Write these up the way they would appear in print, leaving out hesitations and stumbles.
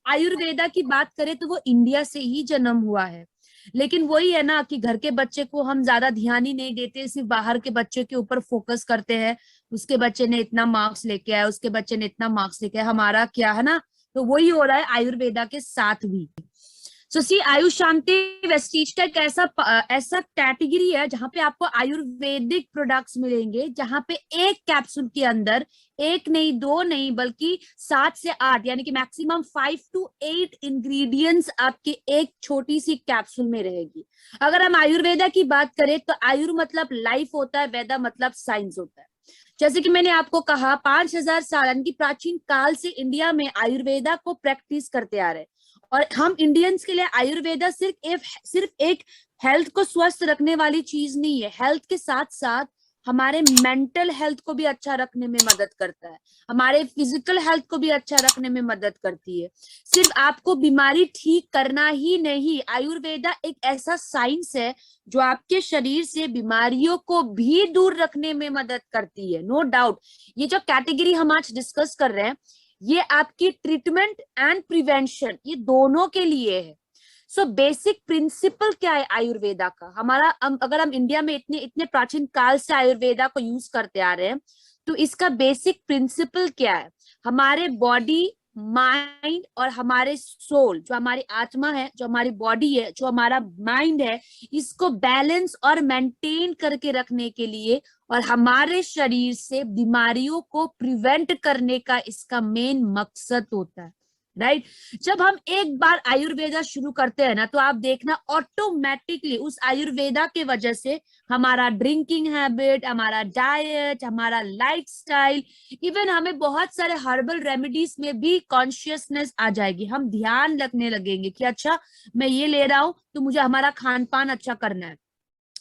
आयुर्वेदा की बात करें तो वो इंडिया से ही जन्म हुआ है, लेकिन वही है ना कि घर के बच्चे को हम ज्यादा ध्यान ही नहीं देते, सिर्फ बाहर के बच्चे के ऊपर फोकस करते हैं। उसके बच्चे ने इतना मार्क्स लेके आया, उसके बच्चे ने इतना मार्क्स लेके आया, हमारा क्या है ना। तो वही हो रहा है आयुर्वेदा के साथ भी। सो सी आयुष शांति वेस्टीज का एक ऐसा कैटेगरी है जहां पे आपको आयुर्वेदिक प्रोडक्ट्स मिलेंगे, जहां पे एक कैप्सूल के अंदर एक नहीं, दो नहीं, बल्कि 7 से 8 यानी कि मैक्सिमम 5 to 8 इंग्रेडिएंट्स आपके एक छोटी सी कैप्सूल में रहेगी। अगर हम आयुर्वेदा की बात करें तो आयुर मतलब लाइफ होता है, वेदा मतलब साइंस होता है। जैसे कि मैंने आपको कहा 5,000 साल यानी कि प्राचीन काल से इंडिया में आयुर्वेदा को प्रैक्टिस करते आ रहे हैं। और हम इंडियंस के लिए आयुर्वेदा सिर्फ एक हेल्थ को स्वस्थ रखने वाली चीज नहीं है, हेल्थ के साथ साथ हमारे मेंटल हेल्थ को भी अच्छा रखने में मदद करता है, हमारे फिजिकल हेल्थ को भी अच्छा रखने में मदद करती है। सिर्फ आपको बीमारी ठीक करना ही नहीं, आयुर्वेदा एक ऐसा साइंस है जो आपके शरीर से बीमारियों को भी दूर रखने में मदद करती है। नो डाउट ये जो कैटेगरी हम आज डिस्कस कर रहे हैं, ये आपकी ट्रीटमेंट एंड प्रिवेंशन ये दोनों के लिए है। सो बेसिक प्रिंसिपल क्या है आयुर्वेदा का? अगर हम इंडिया में इतने इतने प्राचीन काल से आयुर्वेदा को यूज करते आ रहे हैं, तो इसका बेसिक प्रिंसिपल क्या है? हमारे बॉडी, माइंड और हमारे सोल, जो हमारी आत्मा है, जो हमारी बॉडी है, जो हमारा माइंड है, इसको बैलेंस और मेंटेन करके रखने के लिए और हमारे शरीर से बीमारियों को प्रिवेंट करने का इसका मेन मकसद होता है। राइट? जब हम एक बार आयुर्वेदा शुरू करते हैं ना, तो आप देखना ऑटोमेटिकली उस आयुर्वेदा के वजह से हमारा ड्रिंकिंग हैबिट, हमारा डाइट, हमारा लाइफस्टाइल, इवन हमें बहुत सारे हर्बल रेमेडीज में भी कॉन्शियसनेस आ जाएगी। हम ध्यान रखने लगेंगे कि अच्छा मैं ये ले रहा हूं तो मुझे हमारा खान पान अच्छा करना है,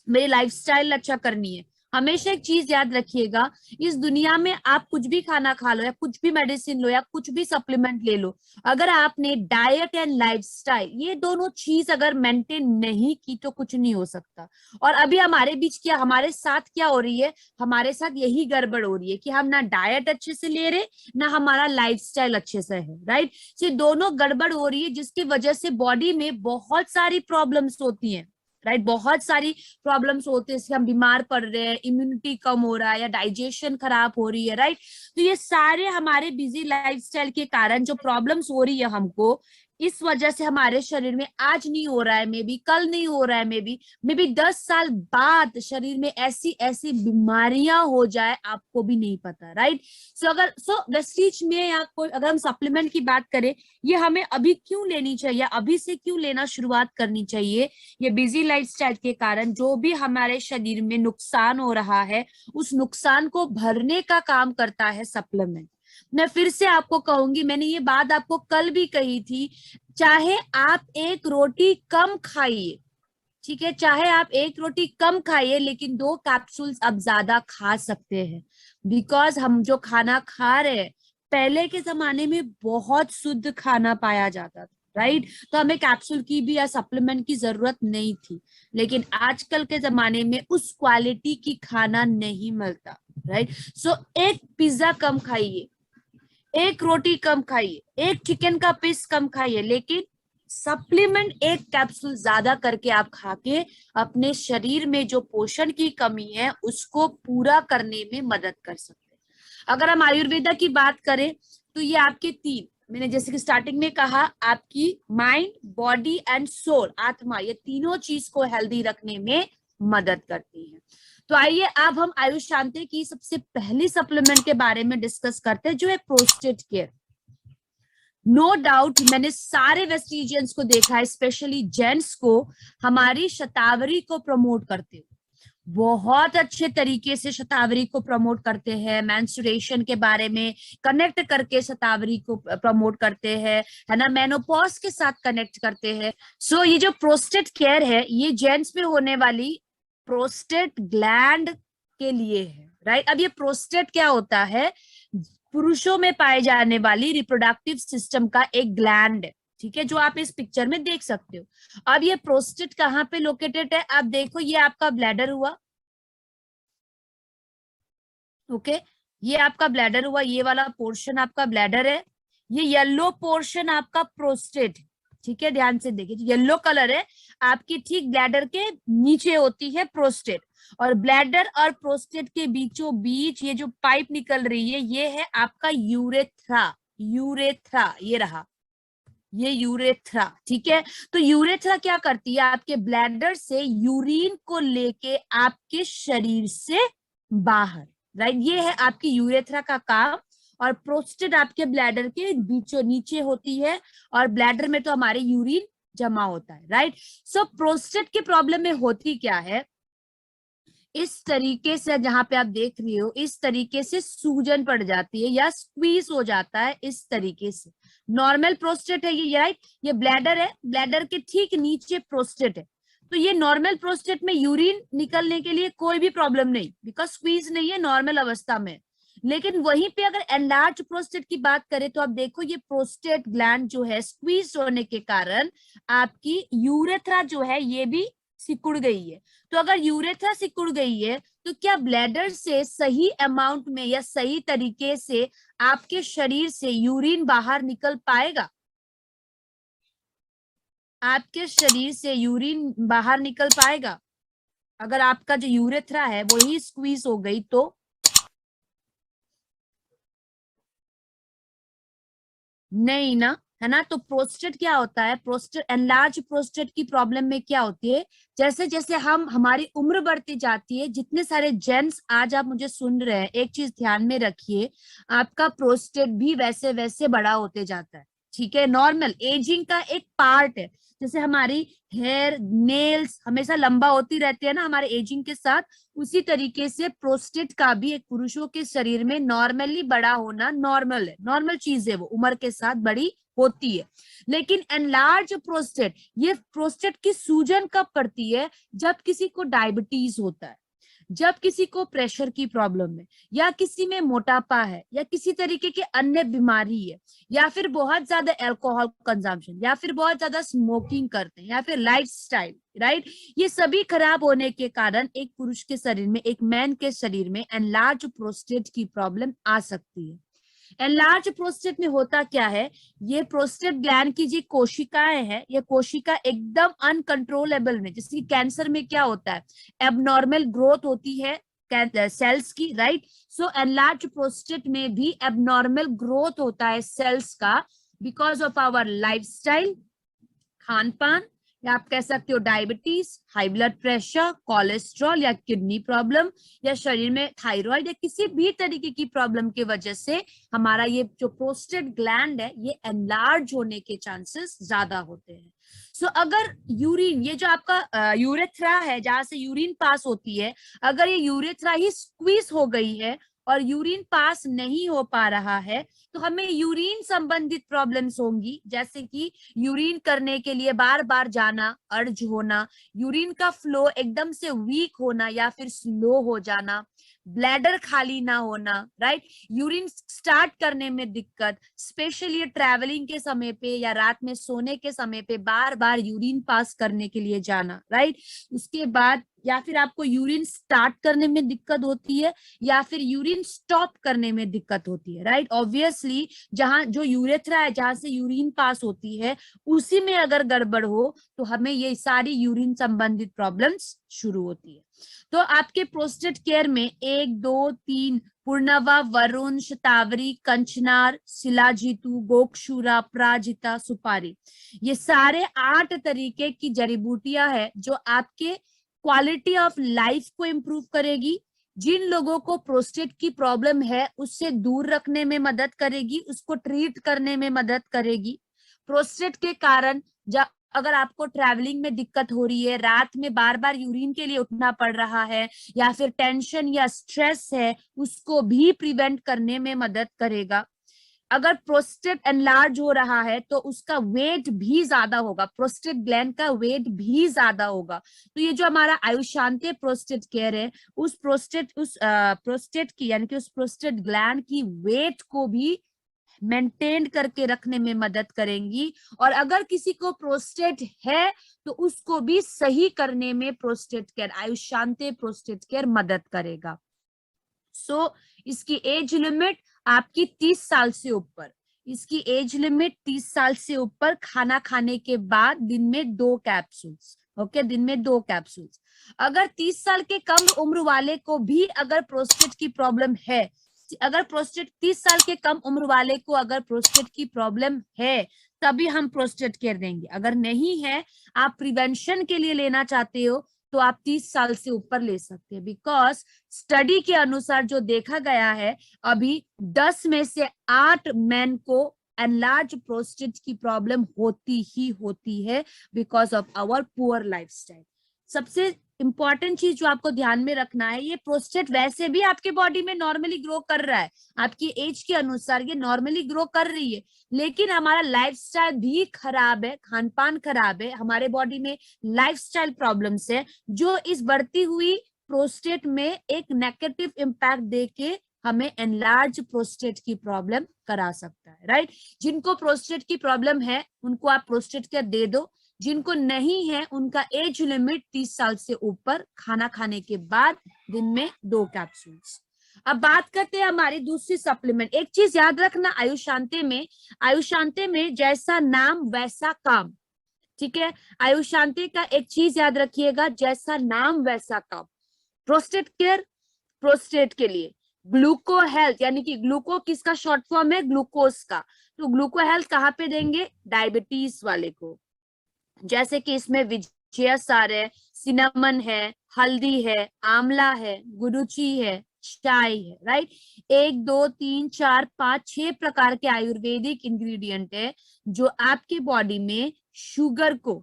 मेरी लाइफस्टाइल अच्छा करनी है। हमेशा एक चीज याद रखिएगा, इस दुनिया में आप कुछ भी खाना खा लो या कुछ भी मेडिसिन लो या कुछ भी सप्लीमेंट ले लो, अगर आपने डाइट एंड लाइफस्टाइल ये दोनों चीज अगर मेंटेन नहीं की तो कुछ नहीं हो सकता। और अभी हमारे बीच क्या, हमारे साथ क्या हो रही है? हमारे साथ यही गड़बड़ हो रही है कि हम ना डाइट अच्छे से ले रहे, ना हमारा लाइफस्टाइल अच्छे से है। राइट? ये दोनों गड़बड़ हो रही है, जिसकी वजह से बॉडी में बहुत सारी प्रॉब्लम्स होती हैं। राइट? बहुत सारी प्रॉब्लम्स होते हैं, इससे हम बीमार पड़ रहे हैं, इम्यूनिटी कम हो रहा है या डाइजेशन खराब हो रही है। राइट? तो ये सारे हमारे बिजी लाइफस्टाइल के कारण जो प्रॉब्लम्स हो रही है हमको, इस वजह से हमारे शरीर में आज नहीं हो रहा है, मे बी कल नहीं हो रहा है, मे बी 10 साल बाद शरीर में ऐसी ऐसी बीमारियां हो जाए आपको भी नहीं पता। राइट? सो वेस्टीज में या कोई अगर हम सप्लीमेंट की बात करें, ये हमें अभी क्यों लेनी चाहिए, अभी से क्यों लेना शुरुआत करनी चाहिए? ये बिजी लाइफस्टाइल के कारण जो भी हमारे शरीर में नुकसान हो रहा है, उस नुकसान को भरने का काम करता है सप्लीमेंट। मैं फिर से आपको कहूंगी, मैंने ये बात आपको कल भी कही थी, चाहे आप एक रोटी कम खाइए, ठीक है, चाहे आप एक रोटी कम खाइए, लेकिन 2 कैप्सूल्स अब ज्यादा खा सकते हैं। बिकॉज हम जो खाना खा रहे हैं, पहले के जमाने में बहुत शुद्ध खाना पाया जाता था। राइट? तो हमें कैप्सूल की भी या सप्लीमेंट की जरूरत नहीं थी, लेकिन आजकल के जमाने में उस क्वालिटी की खाना नहीं मिलता। राइट? सो एक पिज्जा कम खाइए, एक रोटी कम खाइए, एक चिकन का पीस कम खाइए, लेकिन सप्लीमेंट एक कैप्सूल ज्यादा करके आप खा के अपने शरीर में जो पोषण की कमी है उसको पूरा करने में मदद कर सकते हैं। अगर हम आयुर्वेदा की बात करें तो ये आपके 3, मैंने जैसे कि स्टार्टिंग में कहा, आपकी माइंड, बॉडी एंड सोल, आत्मा, ये तीनों चीज को हेल्दी रखने में मदद करती है। तो आइए अब हम आयुष शांति की सबसे पहली सप्लीमेंट के बारे में डिस्कस करते हैं, जो है प्रोस्टेट केयर। नो डाउट मैंने सारे वेस्टिजियंस को देखा है, स्पेशली जेंट्स को, हमारी शतावरी को प्रमोट करते हुए बहुत अच्छे तरीके से शतावरी को प्रमोट करते हैं, मेंस्ट्रुएशन के बारे में कनेक्ट करके शतावरी को प्रमोट करते हैं, है ना, मेनोपॉज के साथ कनेक्ट करते हैं। सो ये जो प्रोस्टेट केयर है, ये जेंट्स में होने वाली प्रोस्टेट ग्लैंड के लिए है। राइट? अब ये प्रोस्टेट क्या होता है? पुरुषों में पाए जाने वाली रिप्रोडक्टिव सिस्टम का एक ग्लैंड है, ठीक है, जो आप इस पिक्चर में देख सकते हो। अब ये प्रोस्टेट कहाँ पे लोकेटेड है? आप देखो, ये आपका ब्लैडर हुआ, ओके, ये आपका ब्लैडर हुआ, ये वाला पोर्शन आपका ब्लैडर है, ये येलो पोर्शन आपका प्रोस्टेट है, ठीक है, ध्यान से देखिए, येलो कलर है आपकी ठीक ब्लैडर के नीचे होती है प्रोस्टेट, और ब्लैडर और प्रोस्टेट के बीचों बीच ये जो पाइप निकल रही है ये है आपका यूरेथ्रा। यूरेथ्रा ये रहा, ये यूरेथ्रा, ठीक है। तो यूरेथ्रा क्या करती है, आपके ब्लैडर से यूरिन को लेके आपके शरीर से बाहर, राइट, ये है आपकी यूरेथ्रा का काम। और प्रोस्टेट आपके ब्लैडर के बीचों नीचे होती है, और ब्लैडर में तो हमारे यूरिन जमा होता है, राइट। सो प्रोस्टेट की प्रॉब्लम में होती क्या है, इस तरीके से जहां पे आप देख रही हो, इस तरीके से सूजन पड़ जाती है या स्क्वीज हो जाता है इस तरीके से। नॉर्मल प्रोस्टेट है ये, राइट, ये ब्लैडर है, ब्लैडर के ठीक नीचे प्रोस्टेट है। तो ये नॉर्मल प्रोस्टेट में यूरिन निकलने के लिए कोई भी प्रॉब्लम नहीं, बिकॉज स्क्वीज नहीं है, नॉर्मल अवस्था में। लेकिन वहीं पे अगर एनलार्ज प्रोस्टेट की बात करें तो आप देखो ये प्रोस्टेट ग्लैंड जो है स्क्वीज होने के कारण आपकी यूरेथ्रा जो है ये भी सिकुड़ गई है। तो अगर यूरेथ्रा सिकुड़ गई है तो क्या ब्लैडर से सही अमाउंट में या सही तरीके से आपके शरीर से यूरिन बाहर निकल पाएगा? आपके शरीर से यूरिन बाहर निकल पाएगा? अगर आपका जो यूरेथ्रा है वो ही स्क्वीज हो गई तो नहीं ना, है ना। तो प्रोस्टेट क्या होता है, प्रोस्टेट एनलार्ज प्रोस्टेट की प्रॉब्लम में क्या होती है, जैसे जैसे हमारी उम्र बढ़ती जाती है, जितने सारे जेंट्स आज आप मुझे सुन रहे हैं, एक चीज ध्यान में रखिए, आपका प्रोस्टेट भी वैसे वैसे बड़ा होते जाता है, ठीक है, नॉर्मल एजिंग का एक पार्ट है। जैसे हमारी हेयर नेल्स हमेशा लंबा होती रहती है ना हमारे एजिंग के साथ, उसी तरीके से प्रोस्टेट का भी एक पुरुषों के शरीर में नॉर्मली बड़ा होना नॉर्मल है, नॉर्मल चीज है, वो उम्र के साथ बड़ी होती है। लेकिन एनलार्ज प्रोस्टेट, ये प्रोस्टेट की सूजन कब पड़ती है, जब किसी को डायबिटीज होता है, जब किसी को प्रेशर की प्रॉब्लम है, या किसी में मोटापा है, या किसी तरीके की अन्य बीमारी है, या फिर बहुत ज्यादा अल्कोहल कंजम्पशन, या फिर बहुत ज्यादा स्मोकिंग करते हैं, या फिर लाइफस्टाइल, राइट, ये सभी खराब होने के कारण एक पुरुष के शरीर में, एक मैन के शरीर में एनलार्ज प्रोस्टेट की प्रॉब्लम आ सकती है। एनलार्ज प्रोस्टेट में होता क्या है, ये प्रोस्टेट ग्लैंड की जो कोशिकाएं हैं, ये कोशिका एकदम अनकंट्रोलेबल में, जैसे कि कैंसर में क्या होता है, एबनॉर्मल ग्रोथ होती है सेल्स की, राइट। सो एनलार्ज प्रोस्टेट में भी एबनॉर्मल ग्रोथ होता है सेल्स का, बिकॉज ऑफ आवर लाइफस्टाइल, खान पान, या आप कह सकते हो diabetes, high blood pressure, cholesterol, या किडनी प्रॉब्लम, या शरीर में थायराइड, या किसी भी तरीके की प्रॉब्लम की वजह से हमारा ये जो प्रोस्टेट ग्लैंड है ये एनलार्ज होने के चांसेस ज्यादा होते हैं। सो अगर यूरिन, ये जो आपका यूरेथ्रा है जहां से यूरिन पास होती है, अगर ये यूरेथ्रा ही स्क्वीज हो गई है और यूरिन पास नहीं हो पा रहा है, तो हमें यूरिन संबंधित प्रॉब्लम्स होंगी, जैसे कि यूरिन करने के लिए बार बार जाना, अर्ज होना, यूरिन का फ्लो एकदम से वीक होना या फिर स्लो हो जाना, ब्लैडर खाली ना होना, राइट, यूरिन स्टार्ट करने में दिक्कत, स्पेशली ट्रैवलिंग के समय पे या रात में सोने के समय पे बार बार यूरिन पास करने के लिए जाना, राइट। उसके बाद या फिर आपको यूरिन स्टार्ट करने में दिक्कत होती है, या फिर यूरिन स्टॉप करने में दिक्कत होती है, राइट। ऑब्वियसली जहां जो यूरेथ्रा है जहां से यूरिन पास होती है उसी में अगर गड़बड़ हो तो हमें ये सारी यूरिन संबंधित प्रॉब्लम्स शुरू होती है। तो आपके प्रोस्टेट केयर में 1, 2, 3 पूर्णवा, वरुण, शतावरी, कंचनार, शिलाजीतू, गोक्षूरा, प्राजिता, सुपारी, ये सारे 8 तरीके की जड़ी बूटियां हैं जो आपके क्वालिटी ऑफ लाइफ को इम्प्रूव करेगी, जिन लोगों को प्रोस्टेट की प्रॉब्लम है उससे दूर रखने में मदद करेगी, उसको ट्रीट करने में मदद करेगी। प्रोस्टेट के कारण अगर आपको ट्रैवलिंग में दिक्कत हो रही है, रात में बार बार यूरिन के लिए उठना पड़ रहा है, या फिर टेंशन या स्ट्रेस है, उसको भी प्रिवेंट करने में मदद करेगा। अगर प्रोस्टेट एनलार्ज हो रहा है तो उसका वेट भी ज्यादा होगा, प्रोस्टेट ग्लैंड का वेट भी ज्यादा होगा। तो ये जो हमारा आयुष्यांते प्रोस्टेट केयर है, उस प्रोस्टेट की यानी कि उस प्रोस्टेट ग्लैंड की वेट को भी मेंटेन करके रखने में मदद करेंगी। और अगर किसी को प्रोस्टेट है तो उसको भी सही करने में प्रोस्टेट केयर, आयुष्यांते प्रोस्टेट केयर मदद करेगा। सो इसकी एज लिमिट आपकी 30 साल से ऊपर, इसकी एज लिमिट 30 साल से ऊपर, खाना खाने के बाद दिन में 2 कैप्सूल्स। ओके, दिन में 2 कैप्सूल्स। अगर 30 साल के कम उम्र वाले को भी अगर प्रोस्टेट की प्रॉब्लम है, अगर प्रोस्टेट 30 साल के कम उम्र वाले को अगर प्रोस्टेट की प्रॉब्लम है, तभी हम प्रोस्टेट केयर देंगे। अगर नहीं है, आप प्रिवेंशन के लिए लेना चाहते हो, तो आप 30 साल से ऊपर ले सकते हैं। बिकॉज स्टडी के अनुसार जो देखा गया है, अभी 10 में से 8 मैन को एनलार्ज प्रोस्टेट की प्रॉब्लम होती ही होती है, because of our poor lifestyle. सबसे इंपॉर्टेंट चीज जो आपको ध्यान में रखना है, ये प्रोस्टेट वैसे भी आपके बॉडी में नॉर्मली ग्रो कर रहा है, आपकी एज के अनुसार ये नॉर्मली ग्रो कर रही है, लेकिन हमारा लाइफस्टाइल भी खराब है, खान पान खराब है, हमारे बॉडी में लाइफस्टाइल प्रॉब्लम्स है, जो इस बढ़ती हुई प्रोस्टेट में एक नेगेटिव इम्पैक्ट देके हमें एनलार्ज प्रोस्टेट की प्रॉब्लम करा सकता है, राइट। जिनको प्रोस्टेट की प्रॉब्लम है उनको आप प्रोस्टेट केयर दे दो, जिनको नहीं है उनका एज लिमिट 30 साल से ऊपर, खाना खाने के बाद दिन में 2 कैप्सूल्स। अब बात करते हैं हमारी दूसरी सप्लीमेंट। एक चीज याद रखना, आयुशांते में जैसा नाम वैसा काम, ठीक है। आयुशांते का एक चीज याद रखिएगा, जैसा नाम वैसा काम। प्रोस्टेट केयर, प्रोस्टेट के लिए ग्लूको हेल्थ, यानी कि ग्लूको किसका शॉर्ट फॉर्म है, ग्लूकोज का। तो ग्लूको हेल्थ कहाँ पे देंगे, डायबिटीज वाले को। जैसे कि इसमें विजयसार है, सिनेमन है, हल्दी है, आंवला है, गुरुची है, चाय है, राइट। 1 2 3 4 5 6 प्रकार के आयुर्वेदिक इंग्रेडिएंट है जो आपके बॉडी में शुगर को,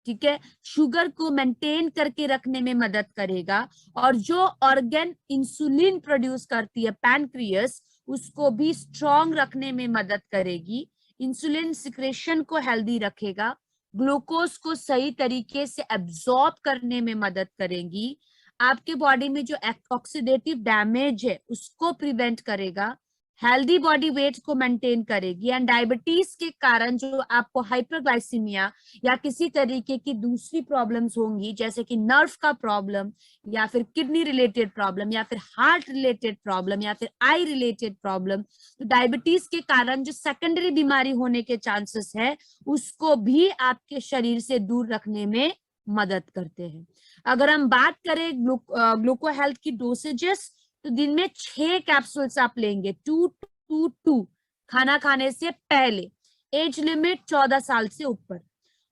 ठीक है, शुगर को मेंटेन करके रखने में मदद करेगा, और जो ऑर्गन इंसुलिन प्रोड्यूस करती है पैनक्रियास, उसको भी स्ट्रॉन्ग रखने में मदद करेगी, इंसुलिन सिक्रेशन को हेल्दी रखेगा, ग्लूकोज को सही तरीके से एब्जॉर्ब करने में मदद करेगी, आपके बॉडी में जो ऑक्सीडेटिव डैमेज है उसको प्रिवेंट करेगा, हेल्दी बॉडी वेट को मेंटेन करेगी, एंड डायबिटीज के कारण जो आपको हाइपरग्लाइसीमिया या किसी तरीके की दूसरी प्रॉब्लम्स होंगी, जैसे कि नर्व का प्रॉब्लम, या फिर किडनी रिलेटेड प्रॉब्लम, या फिर हार्ट रिलेटेड प्रॉब्लम, या फिर आई रिलेटेड प्रॉब्लम, तो डायबिटीज के कारण जो सेकेंडरी बीमारी होने के चांसेस है, उसको भी आपके शरीर से दूर रखने में मदद करते हैं। अगर हम बात करें ग्लूको हेल्थ की डोसेजेस, तो दिन में 6 कैप्सूल्स आप लेंगे, 2-2-2, खाना खाने से पहले, एज लिमिट 14 साल से ऊपर।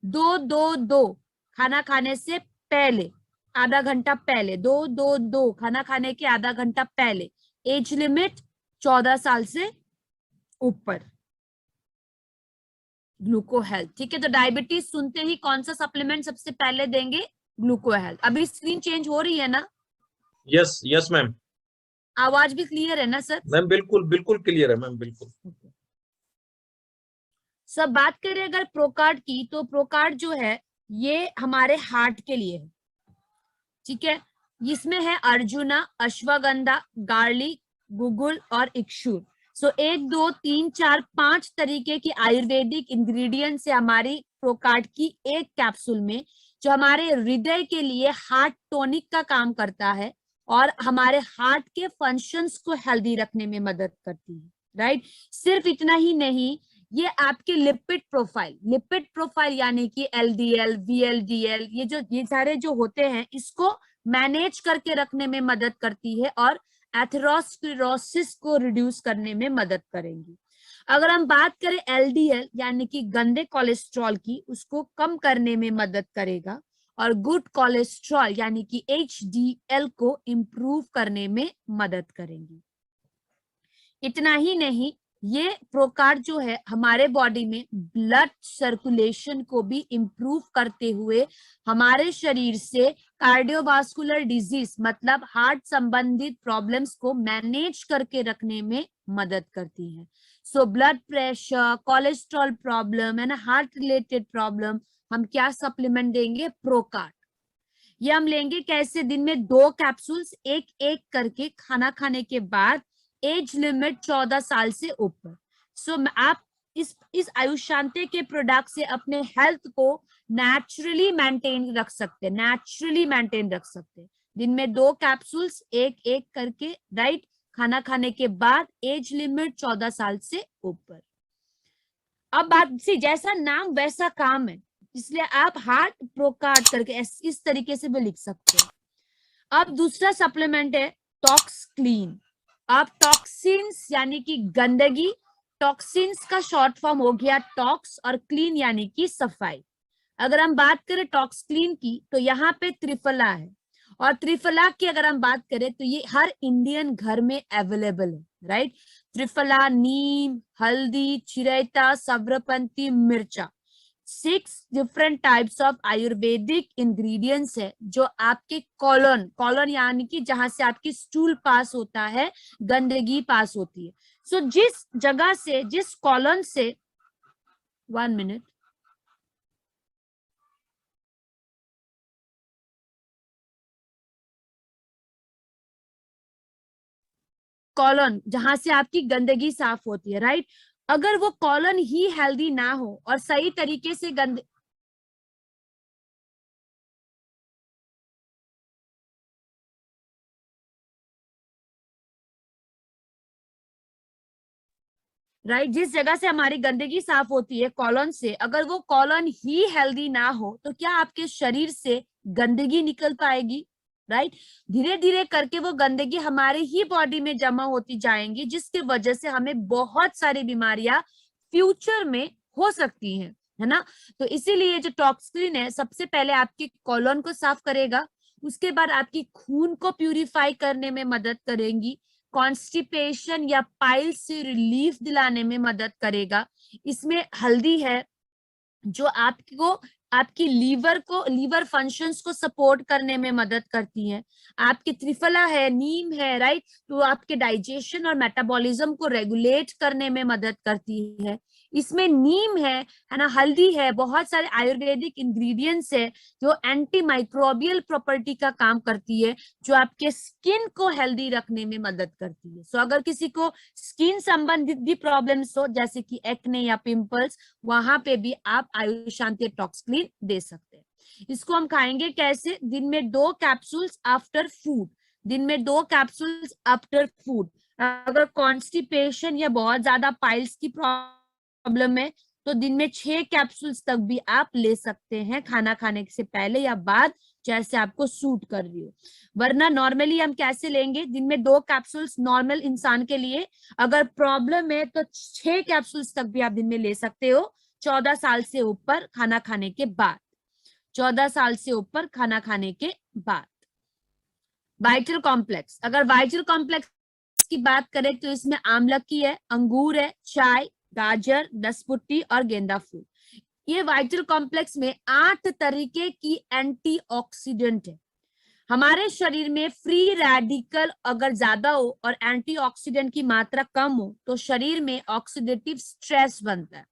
2-2-2, खाना खाने से पहले, आधा घंटा पहले, 2-2-2, खाना खाने के आधा घंटा पहले, एज लिमिट 14 साल से ऊपर। ग्लूको हेल्थ, ठीक है। तो डायबिटीज सुनते ही कौन सा सप्लीमेंट सबसे पहले देंगे, ग्लूको हेल्थ। अभी स्क्रीन चेंज हो रही है ना? Yes yes ma'am. आवाज भी क्लियर है ना सर? मैम बिल्कुल बिल्कुल क्लियर है मैम, बिल्कुल। सब बात करें अगर प्रोकार्ड की, तो प्रोकार्ड जो है ये हमारे हार्ट के लिए है, ठीक है। इसमें है अर्जुना, अश्वगंधा, गार्लिक, गुगुल और इक्षुर। सो 1 2 3 4 5 तरीके की आयुर्वेदिक इंग्रेडिएंट्स है हमारी प्रोकार्ड की एक कैप्सूल में, जो हमारे हृदय के लिए हार्ट टॉनिक का काम करता है और हमारे हार्ट के फंक्शंस को हेल्दी रखने में मदद करती है, राइट। सिर्फ इतना ही नहीं, ये आपके लिपिड प्रोफाइल यानी कि एलडीएल, वीएलडीएल, ये सारे जो होते हैं, इसको मैनेज करके रखने में मदद करती है और एथेरोस्क्लेरोसिस को रिड्यूस करने में मदद करेंगी। अगर हम बात करें एलडीएल यानी कि गंदे कोलेस्ट्रॉल की, उसको कम करने में मदद करेगा, और गुड कोलेस्ट्रॉल यानी कि एचडीएल को इम्प्रूव करने में मदद करेंगी। इतना ही नहीं, ये प्रोकार्ड जो है हमारे बॉडी में ब्लड सर्कुलेशन को भी इम्प्रूव करते हुए हमारे शरीर से कार्डियोवास्कुलर डिजीज मतलब हार्ट संबंधित प्रॉब्लम्स को मैनेज करके रखने में मदद करती है। So blood pressure, cholesterol problem है ना, हार्ट रिलेटेड प्रॉब्लम, हम क्या सप्लीमेंट देंगे, प्रोकार्ड। ये हम लेंगे कैसे, दिन में 2 कैप्सूल्स, एक एक करके, खाना खाने के बाद, एज लिमिट 14 साल से ऊपर। सो आप इस आयुशांते के प्रोडक्ट से अपने हेल्थ को नेचुरली मेंटेन रख सकते हैं, दिन में 2 कैप्सूल्स एक एक करके, राइट, खाना खाने के बाद, एज लिमिट 14 साल से ऊपर। अब बात सी, जैसा नाम वैसा काम है, इसलिए आप हार्ट प्रोकार्ड करके इस तरीके से भी लिख सकते हैं। अब दूसरा सप्लीमेंट है टॉक्स क्लीन। आप टॉक्सिन्स यानी कि गंदगी, टॉक्सिन्स का शॉर्ट फॉर्म हो गया टॉक्स, और क्लीन यानी कि सफाई। अगर हम बात करें टॉक्स क्लीन की तो यहाँ पे त्रिफला है, और त्रिफला की अगर हम बात करें तो ये हर इंडियन घर में अवेलेबल है, राइट। त्रिफला, नीम, हल्दी, चिरैता, सब्रपंती, मिर्चा, 6 different types of Ayurvedic ingredients है जो आपके कॉलन, कॉलन यानी कि जहां से आपकी स्टूल पास होता है, गंदगी पास होती है। सो जिस जगह से, जिस कॉलन से, 1 मिनट, कॉलन जहां से आपकी गंदगी साफ होती है, राइट। अगर वो कॉलन ही हेल्दी ना हो और सही तरीके से राइट, जिस जगह से हमारी गंदगी साफ होती है कॉलन से, अगर वो कॉलन ही हेल्दी ना हो तो क्या आपके शरीर से गंदगी निकल पाएगी, राइट। धीरे धीरे करके वो गंदगी हमारे ही बॉडी में जमा होती जाएंगी, जिसकी वजह से हमें बहुत सारी बीमारियां फ्यूचर में हो सकती हैं, है ना। तो इसीलिए जो टॉक्सिन है सबसे पहले आपके कॉलन को साफ करेगा, उसके बाद आपकी खून को प्यूरिफाई करने में मदद करेंगी, कॉन्स्टिपेशन या पाइल्स से रिलीफ दिलाने में मदद करेगा। इसमें हल्दी है जो आपको, आपकी लीवर को, लीवर फंक्शंस को सपोर्ट करने में मदद करती है। आपकी त्रिफला है, नीम है, राइट, तो आपके डाइजेशन और मेटाबॉलिज्म को रेगुलेट करने में मदद करती है। इसमें नीम है ना, हल्दी है, बहुत सारे आयुर्वेदिक इंग्रेडिएंट्स है जो एंटी माइक्रोबियल प्रॉपर्टी का काम करती है, जो आपके स्किन को हेल्दी रखने में मदद करती है। सो अगर किसी को स्किन संबंधित भी प्रॉब्लम्स हो जैसे कि एक्ने या पिंपल्स, वहां पे भी आप आयुशांति टॉक्स क्लीन दे सकते हैं। इसको हम खाएंगे कैसे? दिन में 2 कैप्सूल्स आफ्टर फूड, दिन में 2 कैप्सूल्स आफ्टर फूड। अगर कॉन्स्टिपेशन या बहुत ज्यादा पाइल्स की प्रॉब्लम है तो दिन में 6 कैप्सूल्स तक भी आप ले सकते हैं, खाना खाने से पहले या बाद, जैसे आपको सूट कर रही हो। वरना नॉर्मली हम कैसे लेंगे? दिन में 2 कैप्सूल्स नॉर्मल इंसान के लिए, अगर प्रॉब्लम है तो 6 कैप्सूल्स तक भी आप दिन में ले सकते हो, 14 साल से ऊपर खाना खाने के बाद, 14 साल से ऊपर खाना खाने के बाद। वाइटल कॉम्प्लेक्स, अगर वाइटल कॉम्प्लेक्स की बात करें तो इसमें आमलकी है, अंगूर है, चाय, गाजर, दसपुट्टी और गेंदा फूल। ये वाइटल कॉम्प्लेक्स में 8 तरीके की एंटीऑक्सीडेंट है। हमारे शरीर में फ्री रेडिकल अगर ज्यादा हो और एंटीऑक्सीडेंट की मात्रा कम हो तो शरीर में ऑक्सीडेटिव स्ट्रेस बनता है।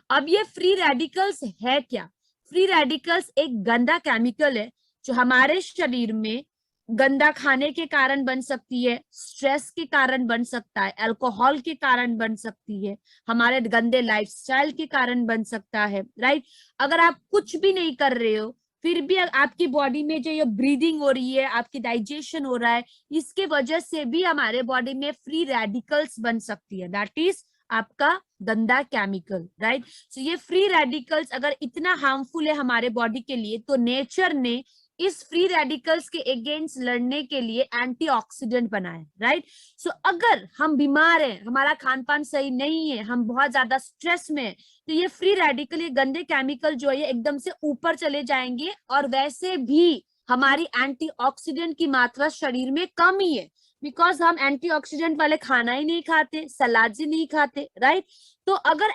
अब ये फ्री रेडिकल्स है क्या? फ्री रेडिकल्स एक गंदा केमिकल है जो हमारे शरीर में गंदा खाने के कारण बन सकती है, स्ट्रेस के कारण बन सकता है, अल्कोहल के कारण बन सकती है, हमारे गंदे लाइफस्टाइल के कारण बन सकता है, राइट। अगर आप कुछ भी नहीं कर रहे हो फिर भी आपकी बॉडी में जो ये ब्रीदिंग हो रही है, आपकी डाइजेशन हो रहा है, इसके वजह से भी हमारे बॉडी में फ्री रेडिकल्स बन सकती है, दैट इज आपका गंदा केमिकल, राइट। सो ये फ्री रेडिकल्स अगर इतना हार्मफुल है हमारे बॉडी के लिए तो नेचर ने इस फ्री रेडिकल्स के अगेंस्ट लड़ने के लिए एंटीऑक्सीडेंट बनाए, राइट। सो अगर हम बीमार हैं, हमारा खान पान सही नहीं है, हम बहुत ज्यादा स्ट्रेस में हैं, तो ये फ्री रेडिकल, ये गंदे केमिकल जो है एकदम से ऊपर चले जाएंगे, और वैसे भी हमारी एंटीऑक्सीडेंट की मात्रा शरीर में कम ही है, बिकॉज हम एंटीऑक्सीडेंट वाले खाना ही नहीं खाते, सलाद ही नहीं खाते, राइट। तो अगर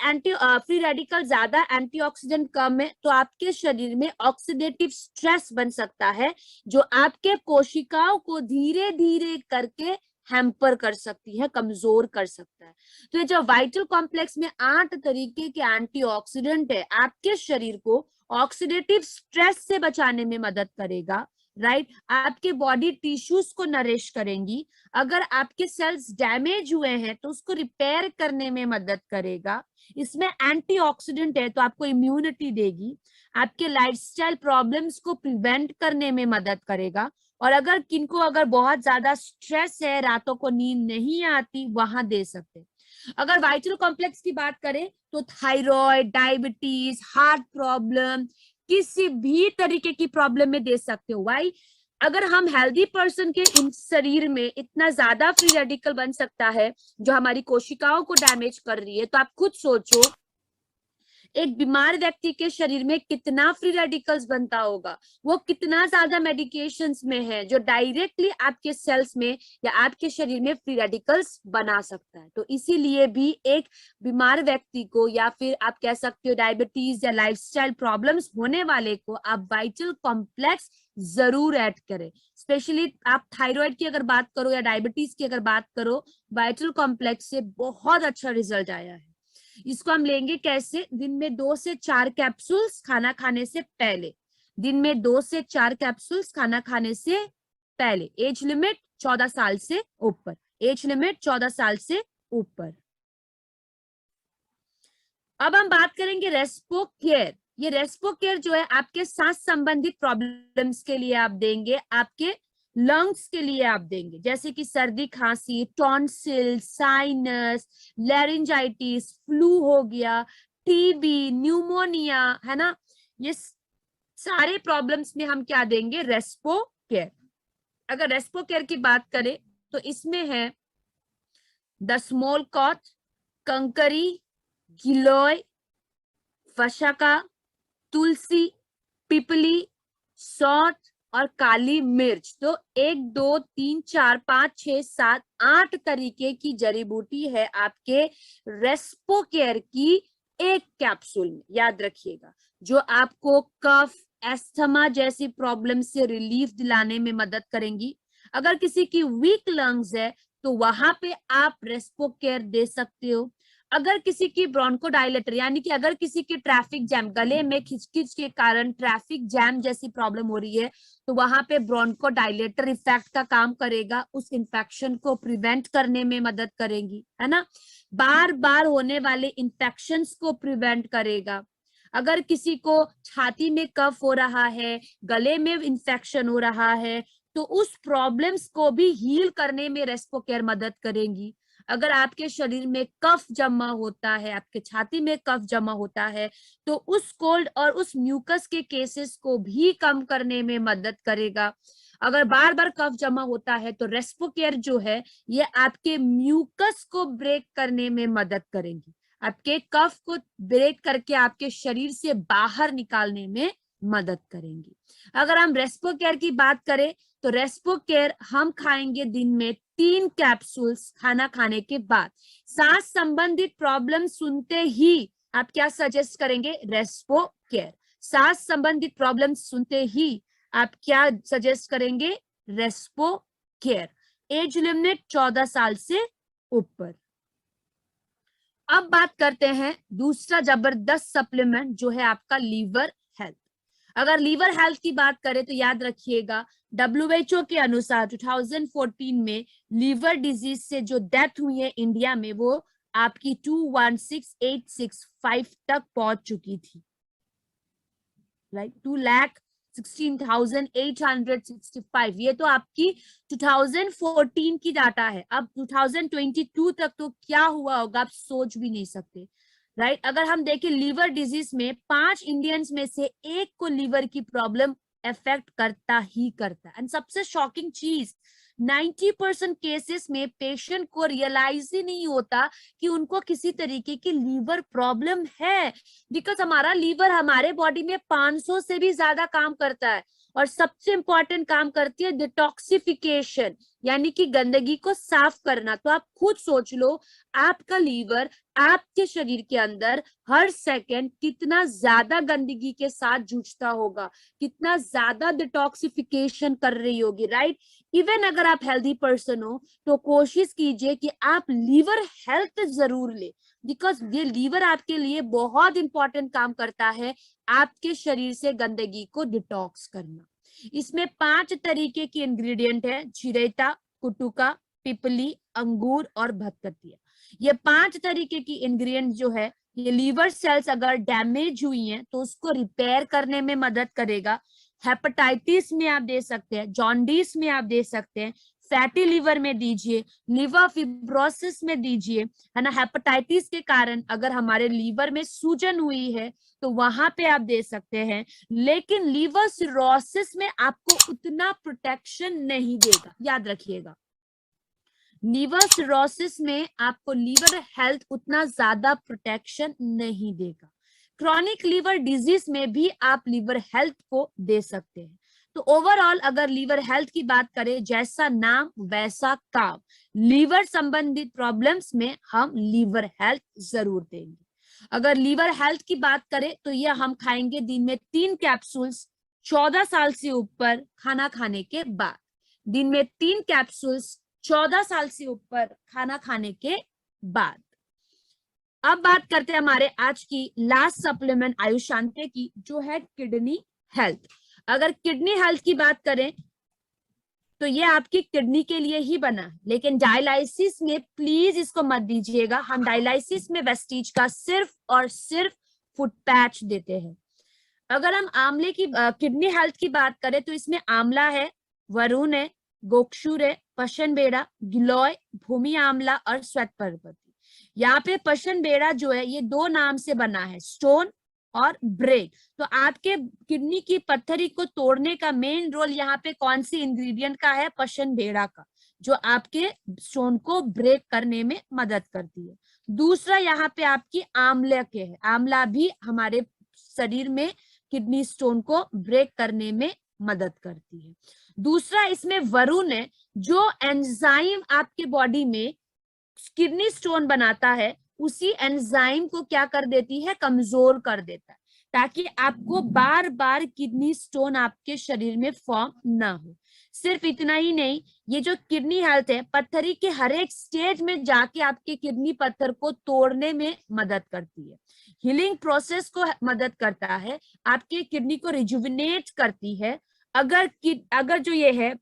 फ्री रेडिकल ज्यादा, एंटीऑक्सीडेंट कम है, तो आपके शरीर में ऑक्सीडेटिव स्ट्रेस बन सकता है जो आपके कोशिकाओं को धीरे धीरे करके हैम्पर कर सकती है, कमजोर कर सकता है। तो ये जो वाइटल कॉम्प्लेक्स में 8 तरीके के एंटीऑक्सीडेंट है, आपके शरीर को ऑक्सीडेटिव स्ट्रेस से बचाने में मदद करेगा, राइट। आपके बॉडी टिश्यूज को नरिश करेंगी, अगर आपके सेल्स डैमेज हुए हैं तो उसको रिपेयर करने में मदद करेगा। इसमें एंटीऑक्सीडेंट है तो आपको इम्यूनिटी देगी, आपके लाइफस्टाइल प्रॉब्लम्स को प्रिवेंट करने में मदद करेगा। और अगर किनको अगर बहुत ज्यादा स्ट्रेस है, रातों को नींद नहीं आती, वहां दे सकते। अगर वाइटल कॉम्प्लेक्स की बात करें तो थायराइड, डायबिटीज, हार्ट प्रॉब्लम, किसी भी तरीके की प्रॉब्लम में दे सकते हो। वाई? अगर हम हेल्दी पर्सन के शरीर में इतना ज्यादा फ्री रेडिकल बन सकता है जो हमारी कोशिकाओं को डैमेज कर रही है, तो आप खुद सोचो एक बीमार व्यक्ति के शरीर में कितना फ्री रेडिकल्स बनता होगा, वो कितना ज्यादा मेडिकेशंस में है जो डायरेक्टली आपके सेल्स में या आपके शरीर में फ्री रेडिकल्स बना सकता है। तो इसीलिए भी एक बीमार व्यक्ति को या फिर आप कह सकते हो डायबिटीज या लाइफस्टाइल प्रॉब्लम्स होने वाले को आप वाइटल कॉम्प्लेक्स जरूर ऐड करें। स्पेशली आप थायराइड की अगर बात करो या डायबिटीज की अगर बात करो, वाइटल कॉम्प्लेक्स से बहुत अच्छा रिजल्ट आया है। इसको हम लेंगे कैसे? दिन में 2 से 4 कैप्सूल्स खाना खाने से पहले। दिन में 2 से 4 कैप्सूल्स खाना खाने से पहले। एज लिमिट 14 साल से ऊपर। एज लिमिट 14 साल से ऊपर। अब हम बात करेंगे रेस्पो केयर। ये रेस्पो केयर जो है आपके सांस संबंधित प्रॉब्लम्स के लिए आप देंगे, आपके लंग्स के लिए आप देंगे, जैसे कि सर्दी खांसी, टॉन्सिल, साइनस, लैरिंजाइटिस, फ्लू हो गया, टीबी, न्यूमोनिया, है ना, ये सारे प्रॉब्लम्स में हम क्या देंगे? रेस्पो केयर। अगर रेस्पो केयर की बात करें तो इसमें है द स्मॉल कॉथ, कंकरी, गिलोय, फशाका, तुलसी, पिपली, सौंठ और काली मिर्च। तो 1 2 3 4 5 6 7 8 तरीके की जड़ी बूटी है आपके रेस्पो केयर की एक कैप्सूल में, याद रखिएगा, जो आपको कफ, एस्थमा जैसी प्रॉब्लम से रिलीफ दिलाने में मदद करेंगी। अगर किसी की वीक लंग्स है तो वहां पे आप रेस्पो केयर दे सकते हो। अगर किसी की ब्रोंकोडायलेटर यानी कि अगर किसी की ट्रैफिक जैम, गले में खिचखिच के कारण ट्रैफिक जैम जैसी प्रॉब्लम हो रही है, तो वहां पे ब्रोंकोडायलेटर इफेक्ट का काम करेगा, उस इंफेक्शन को प्रिवेंट करने में मदद करेगी, है ना। बार बार होने वाले इंफेक्शंस को प्रिवेंट करेगा। अगर किसी को छाती में कफ हो रहा है, गले में इंफेक्शन हो रहा है, तो उस प्रॉब्लम्स को भी हील करने में रेस्पो केयर मदद करेंगी। अगर आपके शरीर में कफ जमा होता है, आपके छाती में कफ जमा होता है, तो उस कोल्ड और उस म्यूकस के केसेस को भी कम करने में मदद करेगा। अगर बार बार कफ जमा होता है तो रेस्पो केयर जो है ये आपके म्यूकस को ब्रेक करने में मदद करेगी, आपके कफ को ब्रेक करके आपके शरीर से बाहर निकालने में मदद करेंगी। अगर हम रेस्पो केयर की बात करें तो रेस्पो केयर हम खाएंगे दिन में 3 कैप्सूल्स खाना खाने के बाद। सांस संबंधित प्रॉब्लम सुनते ही आप क्या सजेस्ट करेंगे? रेस्पो केयर। सांस संबंधित प्रॉब्लम सुनते ही आप क्या सजेस्ट करेंगे? रेस्पो केयर। एज लिमिट 14 साल से ऊपर। अब बात करते हैं दूसरा जबरदस्त सप्लीमेंट जो है आपका लीवर हेल्थ। अगर लीवर हेल्थ की बात करें तो याद रखिएगा WHO के अनुसार 2014 में लीवर डिजीज से जो डेथ हुई है इंडिया में वो आपकी 216,865 तक पहुंच चुकी थी, राइट। 2,16,865। ये तो आपकी 2014 की डाटा है। अब 2022 तक तो क्या हुआ होगा आप सोच भी नहीं सकते, राइट। अगर हम देखें लीवर डिजीज में 5 इंडियंस में से 1 को लीवर की प्रॉब्लम इफेक्ट करता ही करता है। एंड सबसे शॉकिंग चीज 90% केसेस में पेशेंट को रियलाइज ही नहीं होता कि उनको किसी तरीके की लीवर प्रॉब्लम है, बिकॉज हमारा लीवर हमारे बॉडी में 500 से भी ज्यादा काम करता है और सबसे इंपॉर्टेंट काम करती है डिटॉक्सिफिकेशन, यानी कि गंदगी को साफ करना। तो आप खुद सोच लो आपका लीवर आपके शरीर के अंदर हर सेकंड कितना ज्यादा गंदगी के साथ जूझता होगा, कितना ज्यादा डिटॉक्सिफिकेशन कर रही होगी, राइट। इवन अगर आप हेल्दी पर्सन हो तो कोशिश कीजिए कि आप लीवर हेल्थ जरूर ले, बिकॉज ये लीवर आपके लिए बहुत इंपॉर्टेंट काम करता है आपके शरीर से गंदगी को डिटॉक्स करना। इसमें 5 तरीके की इंग्रेडिएंट है, चिरेता, कुटुका, पिपली, अंगूर और भतकटिया। ये 5 तरीके की इंग्रेडिएंट जो है ये लीवर सेल्स अगर डैमेज हुई हैं तो उसको रिपेयर करने में मदद करेगा। हेपेटाइटिस में आप दे सकते हैं, जॉन्डिस में आप दे सकते हैं, फैटी लिवर में दीजिए, लिवर फिब्रोसिस में दीजिए, है ना, हेपेटाइटिस के कारण अगर हमारे लीवर में सूजन हुई है तो वहां पे आप दे सकते हैं। लेकिन लीवर सिरोसिस में आपको उतना प्रोटेक्शन नहीं देगा, याद रखिएगा। लीवर सिरोसिस में आपको लीवर हेल्थ उतना ज्यादा प्रोटेक्शन नहीं देगा। क्रॉनिक लीवर डिजीज में भी आप लीवर हेल्थ को दे सकते हैं। तो ओवरऑल अगर लीवर हेल्थ की बात करें, जैसा नाम वैसा काम, लीवर संबंधित प्रॉब्लम्स में हम लीवर हेल्थ जरूर देंगे। अगर लीवर हेल्थ की बात करें तो यह हम खाएंगे दिन में 3 कैप्सूल्स 14 साल से ऊपर खाना खाने के बाद। दिन में 3 कैप्सूल्स 14 साल से ऊपर खाना खाने के बाद। अब बात करते हैं हमारे आज की लास्ट सप्लीमेंट आयुष शांति की, जो है किडनी हेल्थ। अगर किडनी हेल्थ की बात करें तो ये आपकी किडनी के लिए ही बना है, लेकिन डायलाइसिस में प्लीज इसको मत दीजिएगा। हम डायलाइसिस में वेस्टीज का सिर्फ और सिर्फ फुट पैच देते हैं। अगर हम आंवले की किडनी हेल्थ की बात करें तो इसमें आंवला है, वरुण है, गोक्षुर है, पशन बेड़ा, गिलोय, भूमि आंवला और श्वेत पर्वती। यहाँ पे पशन बेड़ा जो है ये 2 नाम से बना है, स्टोन और ब्रेक। तो आपके किडनी की पत्थरी को तोड़ने का मेन रोल यहाँ पे कौन सी इंग्रेडिएंट का है? पशन बेड़ा का, जो आपके स्टोन को ब्रेक करने में मदद करती है। दूसरा यहाँ पे आपकी आंवला के है, आंवला भी हमारे शरीर में किडनी स्टोन को ब्रेक करने में मदद करती है। दूसरा इसमें वरुण है, जो एंजाइम आपके बॉडी में किडनी स्टोन बनाता है, उसी एंजाइम को क्या कर देती है? कमजोर कर देता है, ताकि आपको बार बार किडनी स्टोन आपके शरीर में फॉर्म ना हो। सिर्फ इतना ही नहीं, ये जो किडनी हेल्थ है पत्थरी के हर एक स्टेज में जाके आपके किडनी पत्थर को तोड़ने में मदद करती है, हीलिंग प्रोसेस को मदद करता है, आपके किडनी को रिजुविनेट करती है। अगर जो ये है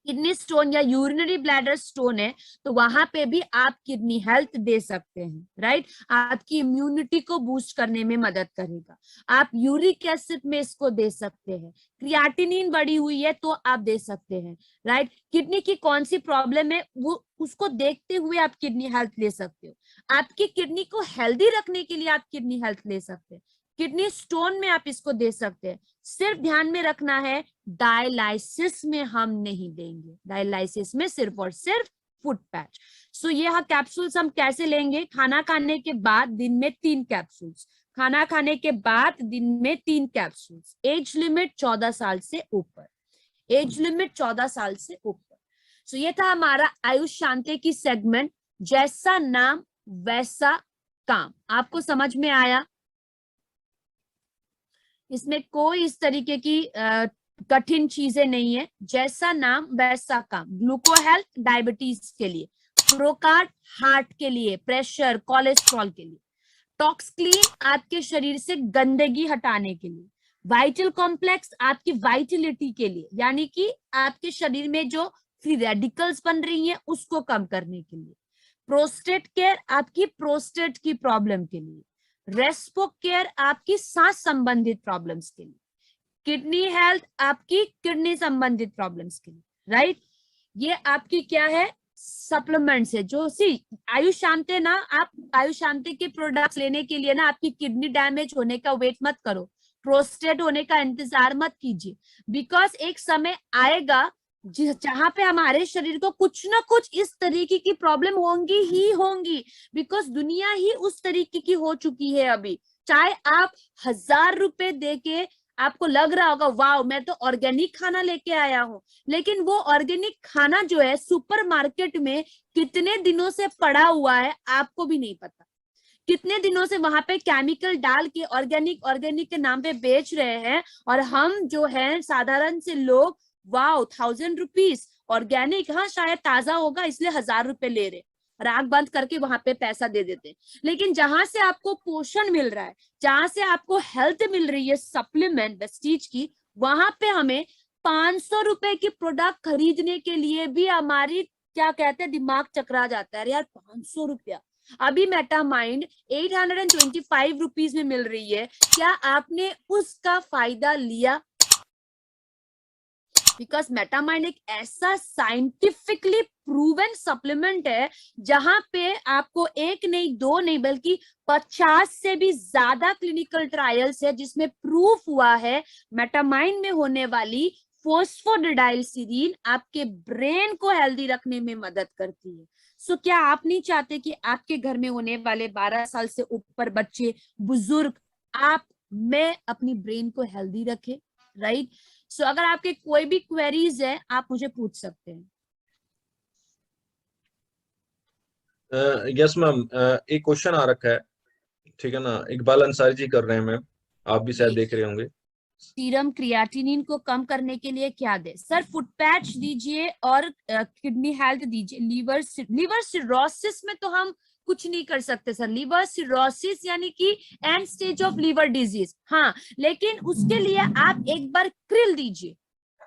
किडनी स्टोन या यूरिनरी ब्लैडर स्टोन है तो वहां पे भी आप किडनी हेल्थ दे सकते हैं, राइट। आपकी इम्यूनिटी को बूस्ट करने में मदद करेगा। आप यूरिक एसिड में इसको दे सकते हैं, क्रिएटिनिन बढ़ी हुई है तो आप दे सकते हैं, राइट। किडनी की कौन सी प्रॉब्लम है वो उसको देखते हुए आप किडनी हेल्थ ले सकते हो। आपकी किडनी को हेल्दी रखने के लिए आप किडनी हेल्थ ले सकते हैं, किडनी स्टोन में आप इसको दे सकते हैं। सिर्फ ध्यान में रखना है, डायलाइसिस में हम नहीं देंगे, डायलाइसिस में सिर्फ और सिर्फ फुट पैच। सो ये कैप्सूल्स हम कैसे लेंगे? खाना खाने के बाद दिन में 3 कैप्सूल्स, खाना खाने के बाद दिन में 3 कैप्सूल्स। एज लिमिट 14 साल से ऊपर, एज लिमिट 14 साल से ऊपर। सो ये था हमारा आयुष शांति की सेगमेंट, जैसा नाम वैसा काम। आपको समझ में आया? इसमें कोई इस तरीके की कठिन चीजें नहीं है, जैसा नाम वैसा काम। ग्लूको हेल्थ डायबिटीज के लिए, प्रोकार्ड हार्ट के लिए, प्रेशर कोलेस्ट्रॉल के लिए, टॉक्स क्लीन आपके शरीर से गंदगी हटाने के लिए, वाइटल कॉम्प्लेक्स आपकी वाइटलिटी के लिए, यानी कि आपके शरीर में जो फ्री रेडिकल्स बन रही हैं उसको कम करने के लिए, प्रोस्टेट केयर आपकी प्रोस्टेट की प्रॉब्लम के लिए, रेस्पो केयर आपकी सांस संबंधित प्रॉब्लम्स के लिए, किडनी हेल्थ आपकी किडनी संबंधित प्रॉब्लम्स के लिए, राइट। ये आपकी क्या है? सप्लीमेंट्स है। जो आयुष शांति ना, आप आयुष शांति के प्रोडक्ट्स लेने के लिए ना आपकी किडनी डैमेज होने का वेट मत करो, प्रोस्टेट होने का इंतजार मत कीजिए, बिकॉज एक समय आएगा जहां पे हमारे शरीर को कुछ ना कुछ इस तरीके की प्रॉब्लम होंगी ही होंगी, बिकॉज दुनिया ही उस तरीके की हो चुकी है अभी। चाहे आप 1000 रुपए देके, आपको लग रहा होगा वाह मैं तो ऑर्गेनिक खाना लेके आया हूं, लेकिन वो ऑर्गेनिक खाना जो है सुपरमार्केट में कितने दिनों से पड़ा हुआ है आपको भी नहीं पता, कितने दिनों से वहां पे केमिकल डाल के ऑर्गेनिक ऑर्गेनिक के नाम पे बेच रहे हैं, और हम जो है साधारण से लोग वाओ 1000 रुपीज ऑर्गेनिक, हाँ शायद ताजा होगा इसलिए 1000 रुपए ले रहे और आंख बंद करके वहां पे पैसा दे देते। लेकिन जहां से आपको पोषण मिल रहा है, जहां से आपको हेल्थ मिल रही है सप्लीमेंट वेस्टीज की, वहां पे हमें 500 रुपए की प्रोडक्ट खरीदने के लिए भी हमारी क्या कहते हैं दिमाग चकरा जाता है, यार 500 रुपया। अभी मेटामाइंड 825 रुपीज में मिल रही है, क्या आपने उसका फायदा लिया? बिकॉज मेटामाइन एक ऐसा साइंटिफिकली प्रूवन सप्लीमेंट है जहां पे आपको एक नहीं, दो नहीं, बल्कि 50 से भी ज्यादा क्लिनिकल ट्रायल्स है जिसमें प्रूफ हुआ है मेटामाइन में होने वाली फोस्फोडिडाइलसिरीन आपके ब्रेन को हेल्दी रखने में मदद करती है। सो क्या आप नहीं चाहते कि आपके घर में होने वाले 12 साल से ऊपर बच्चे, बुजुर्ग, आप, मैं अपनी ब्रेन को हेल्दी रखे, राइट? सो अगर आपके कोई भी क्वेरीज है आप मुझे पूछ सकते हैं। यस मैम, एक क्वेश्चन आ रखा है, ठीक है ना, इकबाल अंसारी जी कर रहे हैं मैम, आप भी शायद देख रहे होंगे। सीरम क्रिएटिनिन को कम करने के लिए क्या दे? सर फुट पैच दीजिए और किडनी हेल्थ दीजिए। लीवर सिरोसिस में तो हम कुछ नहीं कर सकते सर। लीवर सिरोसिस यानी कि end stage of liver disease, हाँ, लेकिन उसके लिए आप एक बार क्रिल दीजिए,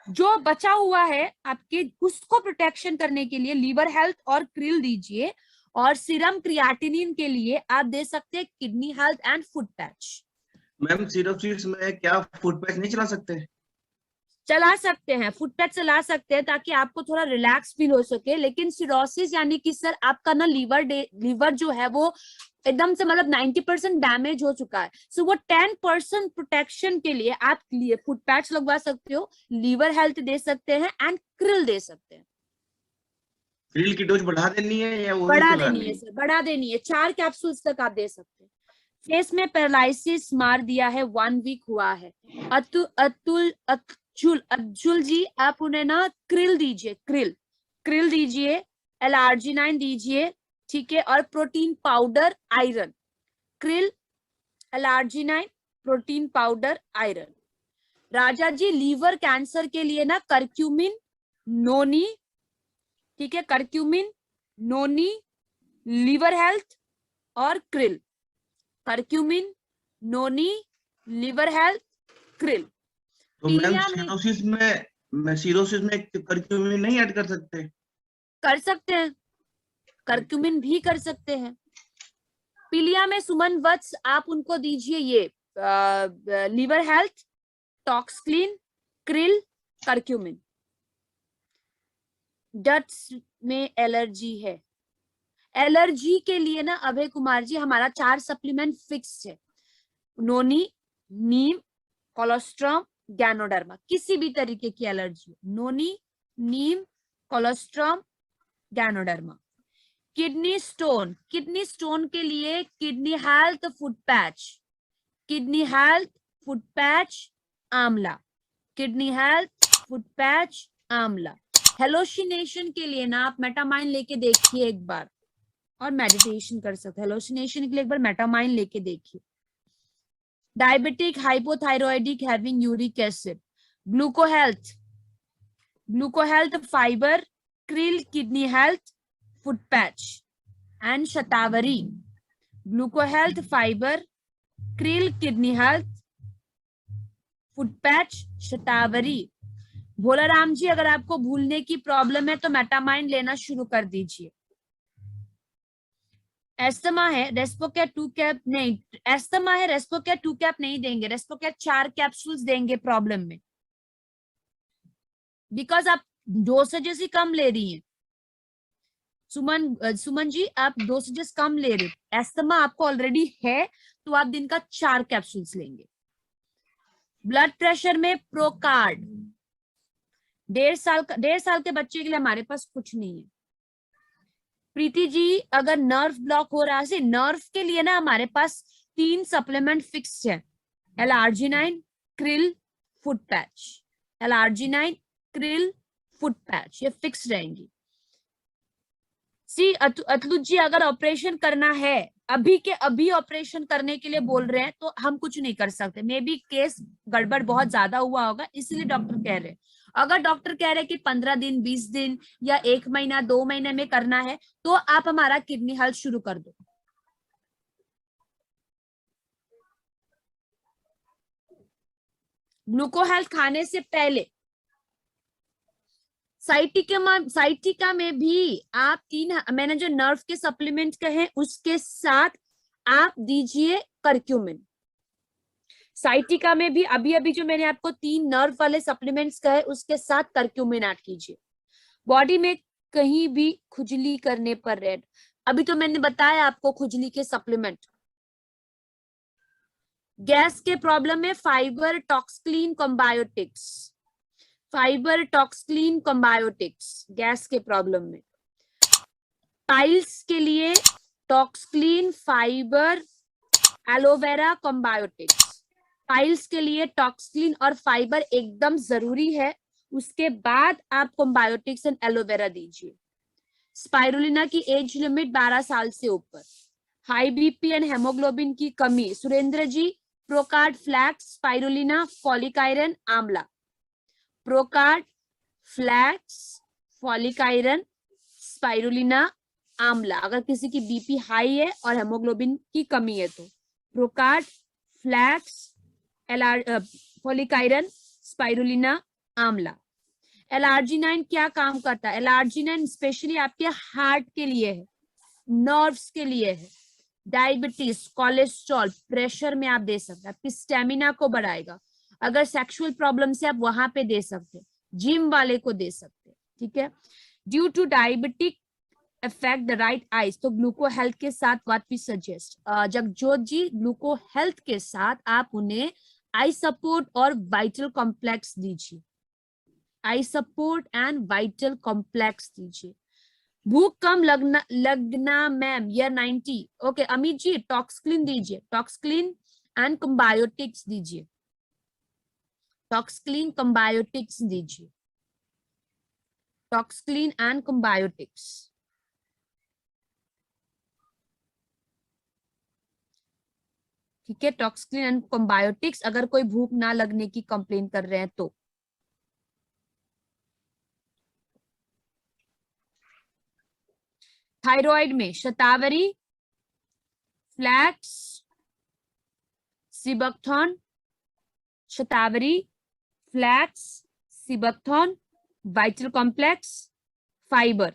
जो बचा हुआ है आपके उसको प्रोटेक्शन करने के लिए लीवर हेल्थ और क्रिल दीजिए। और सीरम क्रिएटिनिन के लिए आप दे सकते हैं kidney health and foot patch. Ma'am cirrhosis में क्या फुट पैच नहीं चला सकते? चला सकते हैं, फुट पैच चला सकते हैं ताकि आपको थोड़ा रिलैक्स फील हो सके। लेकिन सिरोसिस यानी कि सर आपका ना लीवर जो है वो एकदम से मतलब 90% डैमेज हो चुका है। सो वो 10% प्रोटेक्शन के लिए आप फुट पैच लगवा सकते हो, लीवर हेल्थ दे सकते हैं एंड क्रिल दे सकते हैं। क्रिल की डोज बढ़ा देनी है या वो बढ़ा देनी है सर, बढ़ा देनी है, 4 कैप्सूल्स तक आप दे सकते हैं। फेस में पैरालिसिस मार दिया है, 1 वीक हुआ है। अज्जुल जी आप उन्हें ना क्रिल दीजिए, क्रिल दीजिए, एलार्जिनाइन दीजिए, ठीक है, और protein powder iron. Krill, L arginine, protein powder, iron. Raja ji liver cancer के लिए ना करक्यूमिन, नोनी, ठीक है, करक्यूमिन, नोनी, लीवर हेल्थ और krill. Curcumin, noni, liver health, krill. तो मैम सिरोसिस में करक्यूमिन नहीं ऐड कर सकते? कर सकते हैं, करक्यूमिन भी कर सकते हैं। पीलिया में सुमन वत्स आप उनको दीजिए ये liver health, Toxclean, krill, curcumin. डट्स में एलर्जी है, एलर्जी के लिए ना अभय कुमार जी हमारा 4 सप्लीमेंट फिक्स है। नोनी, नीम, कोलोस्ट्रम, गैनोडर्मा। किसी भी तरीके की एलर्जी, नोनी, नीम, कोलोस्ट्रम, गैनोडर्मा। किडनी स्टोन के लिए kidney health foot patch, kidney health foot patch आंवला, किडनी हेल्थ फुट पैच आंवला। हेलोसिनेशन के लिए ना आप मेटामाइन लेके देखिए एक बार, और मेडिटेशन कर सकते हैं। हेलोसिनेशन के लिए एक बार मेटामाइन लेके देखिए। Diabetic hypothyroidic having uric acid, gluco health fibre, krill, kidney health foot patch and shatavari. Gluco health fibre, krill, kidney health foot patch, shatavari. Bhola Ram ji अगर आपको भूलने की प्रॉब्लम है तो मेटामाइन लेना शुरू कर दीजिए। एस्थमा है, रेस्पोकेट 2 कैप नहीं, एस्थमा है, रेस्पोकेट 2 कैप नहीं देंगे, रेस्पोकेट 4 कैप्सूल्स देंगे प्रॉब्लम में, बिकॉज आप डोसेजेस ही कम ले रही हैं। सुमन जी आप डोसेजेस कम ले रहे हो, एस्थमा आपको ऑलरेडी है तो आप दिन का 4 कैप्सूल्स लेंगे। ब्लड प्रेशर में प्रोकार्ड, 1.5 साल के बच्चे के लिए हमारे पास कुछ नहीं है। प्रीति जी अगर नर्व ब्लॉक हो रहा है, नर्व के लिए ना हमारे पास 3 सप्लीमेंट फिक्स है, L arginine, krill, foot patch. L arginine, krill, foot patch, ये फिक्स रहेंगी। सी अतुल जी अगर ऑपरेशन करना है, अभी के अभी ऑपरेशन करने के लिए बोल रहे हैं तो हम कुछ नहीं कर सकते। मे बी केस गड़बड़ बहुत ज्यादा हुआ होगा इसलिए डॉक्टर कह रहे हैं। अगर डॉक्टर कह रहे हैं कि 15 दिन, 20 दिन या 1 महीना, 2 महीने में करना है तो आप हमारा किडनी हेल्थ शुरू कर दो। ग्लूको हेल्थ खाने से पहले साइटिका में भी आप 3, मैंने जो नर्व के सप्लीमेंट कहे उसके साथ आप दीजिए करक्यूमिन। साइटिका में भी अभी अभी जो मैंने आपको 3 नर्व वाले सप्लीमेंट्स कहे उसके साथ करक्यूमिन ऐड कीजिए। बॉडी में कहीं भी खुजली करने पर रेड, अभी तो मैंने बताया आपको खुजली के सप्लीमेंट। गैस के प्रॉब्लम में फाइबर टॉक्सक्लीन कॉम्बायोटिक्स, फाइबर टॉक्सक्लीन कॉम्बायोटिक्स गैस के प्रॉब्लम में। पाइल्स के लिए टॉक्सक्लीन फाइबर एलोवेरा कॉम्बायोटिक्स। पाइल्स के लिए टॉक्सक्लीन और फाइबर एकदम जरूरी है, उसके बाद आप कॉम्बायोटिक्स एंड एलोवेरा दीजिए। स्पाइरुलिना की एज लिमिट 12 साल से ऊपर। हाई बीपी एंड हेमोग्लोबिन की कमी, Surendra ji Procard flax spirulina folic iron amla. Procard flex folic iron spirulina amla, अगर किसी की बीपी हाई है और हेमोग्लोबिन की कमी है तो Procard flex folic iron spirulina आंवला। एलार्जिनाइन क्या काम करता है? एलार्जिनाइन स्पेशली आपके हार्ट के लिए है, नर्व्स के लिए है, डायबिटीज, कोलेस्ट्रॉल, प्रेशर में आप दे सकते हैं, आपकी स्टेमिना को बढ़ाएगा। अगर सेक्सुअल प्रॉब्लम से आप वहां पे दे सकते हैं, जिम वाले को दे सकते हैं, ठीक है। Due to diabetic affect the right eyes, तो ग्लूको हेल्थ के साथ what we suggest, Jagjot ji Gluco Health के साथ आप उन्हें आई सपोर्ट और वाइटल कॉम्प्लेक्स दीजिए, eye support and vital complex दीजिए। भूख कम लगना ma'am year 90, okay Amit ji Toxclean दीजिए, टॉक्सक्लीन एंड कॉम्बायोटिक्स दीजिए, टॉक्सक्लीन कॉम्बायोटिक्स दीजिए, टॉक्सक्लीन एंड कॉम्बायोटिक्स। ठीक है, टॉक्सक्लीन एंड कॉम्बायोटिक्स अगर कोई भूख ना लगने की कंप्लेन कर रहे हैं तो। थायराइड में शतावरी, फ्लैक्स, सिबकथॉर्न, शतावरी, फ्लैक्स, सिबकथॉर्न, वाइटल कॉम्प्लेक्स, फाइबर।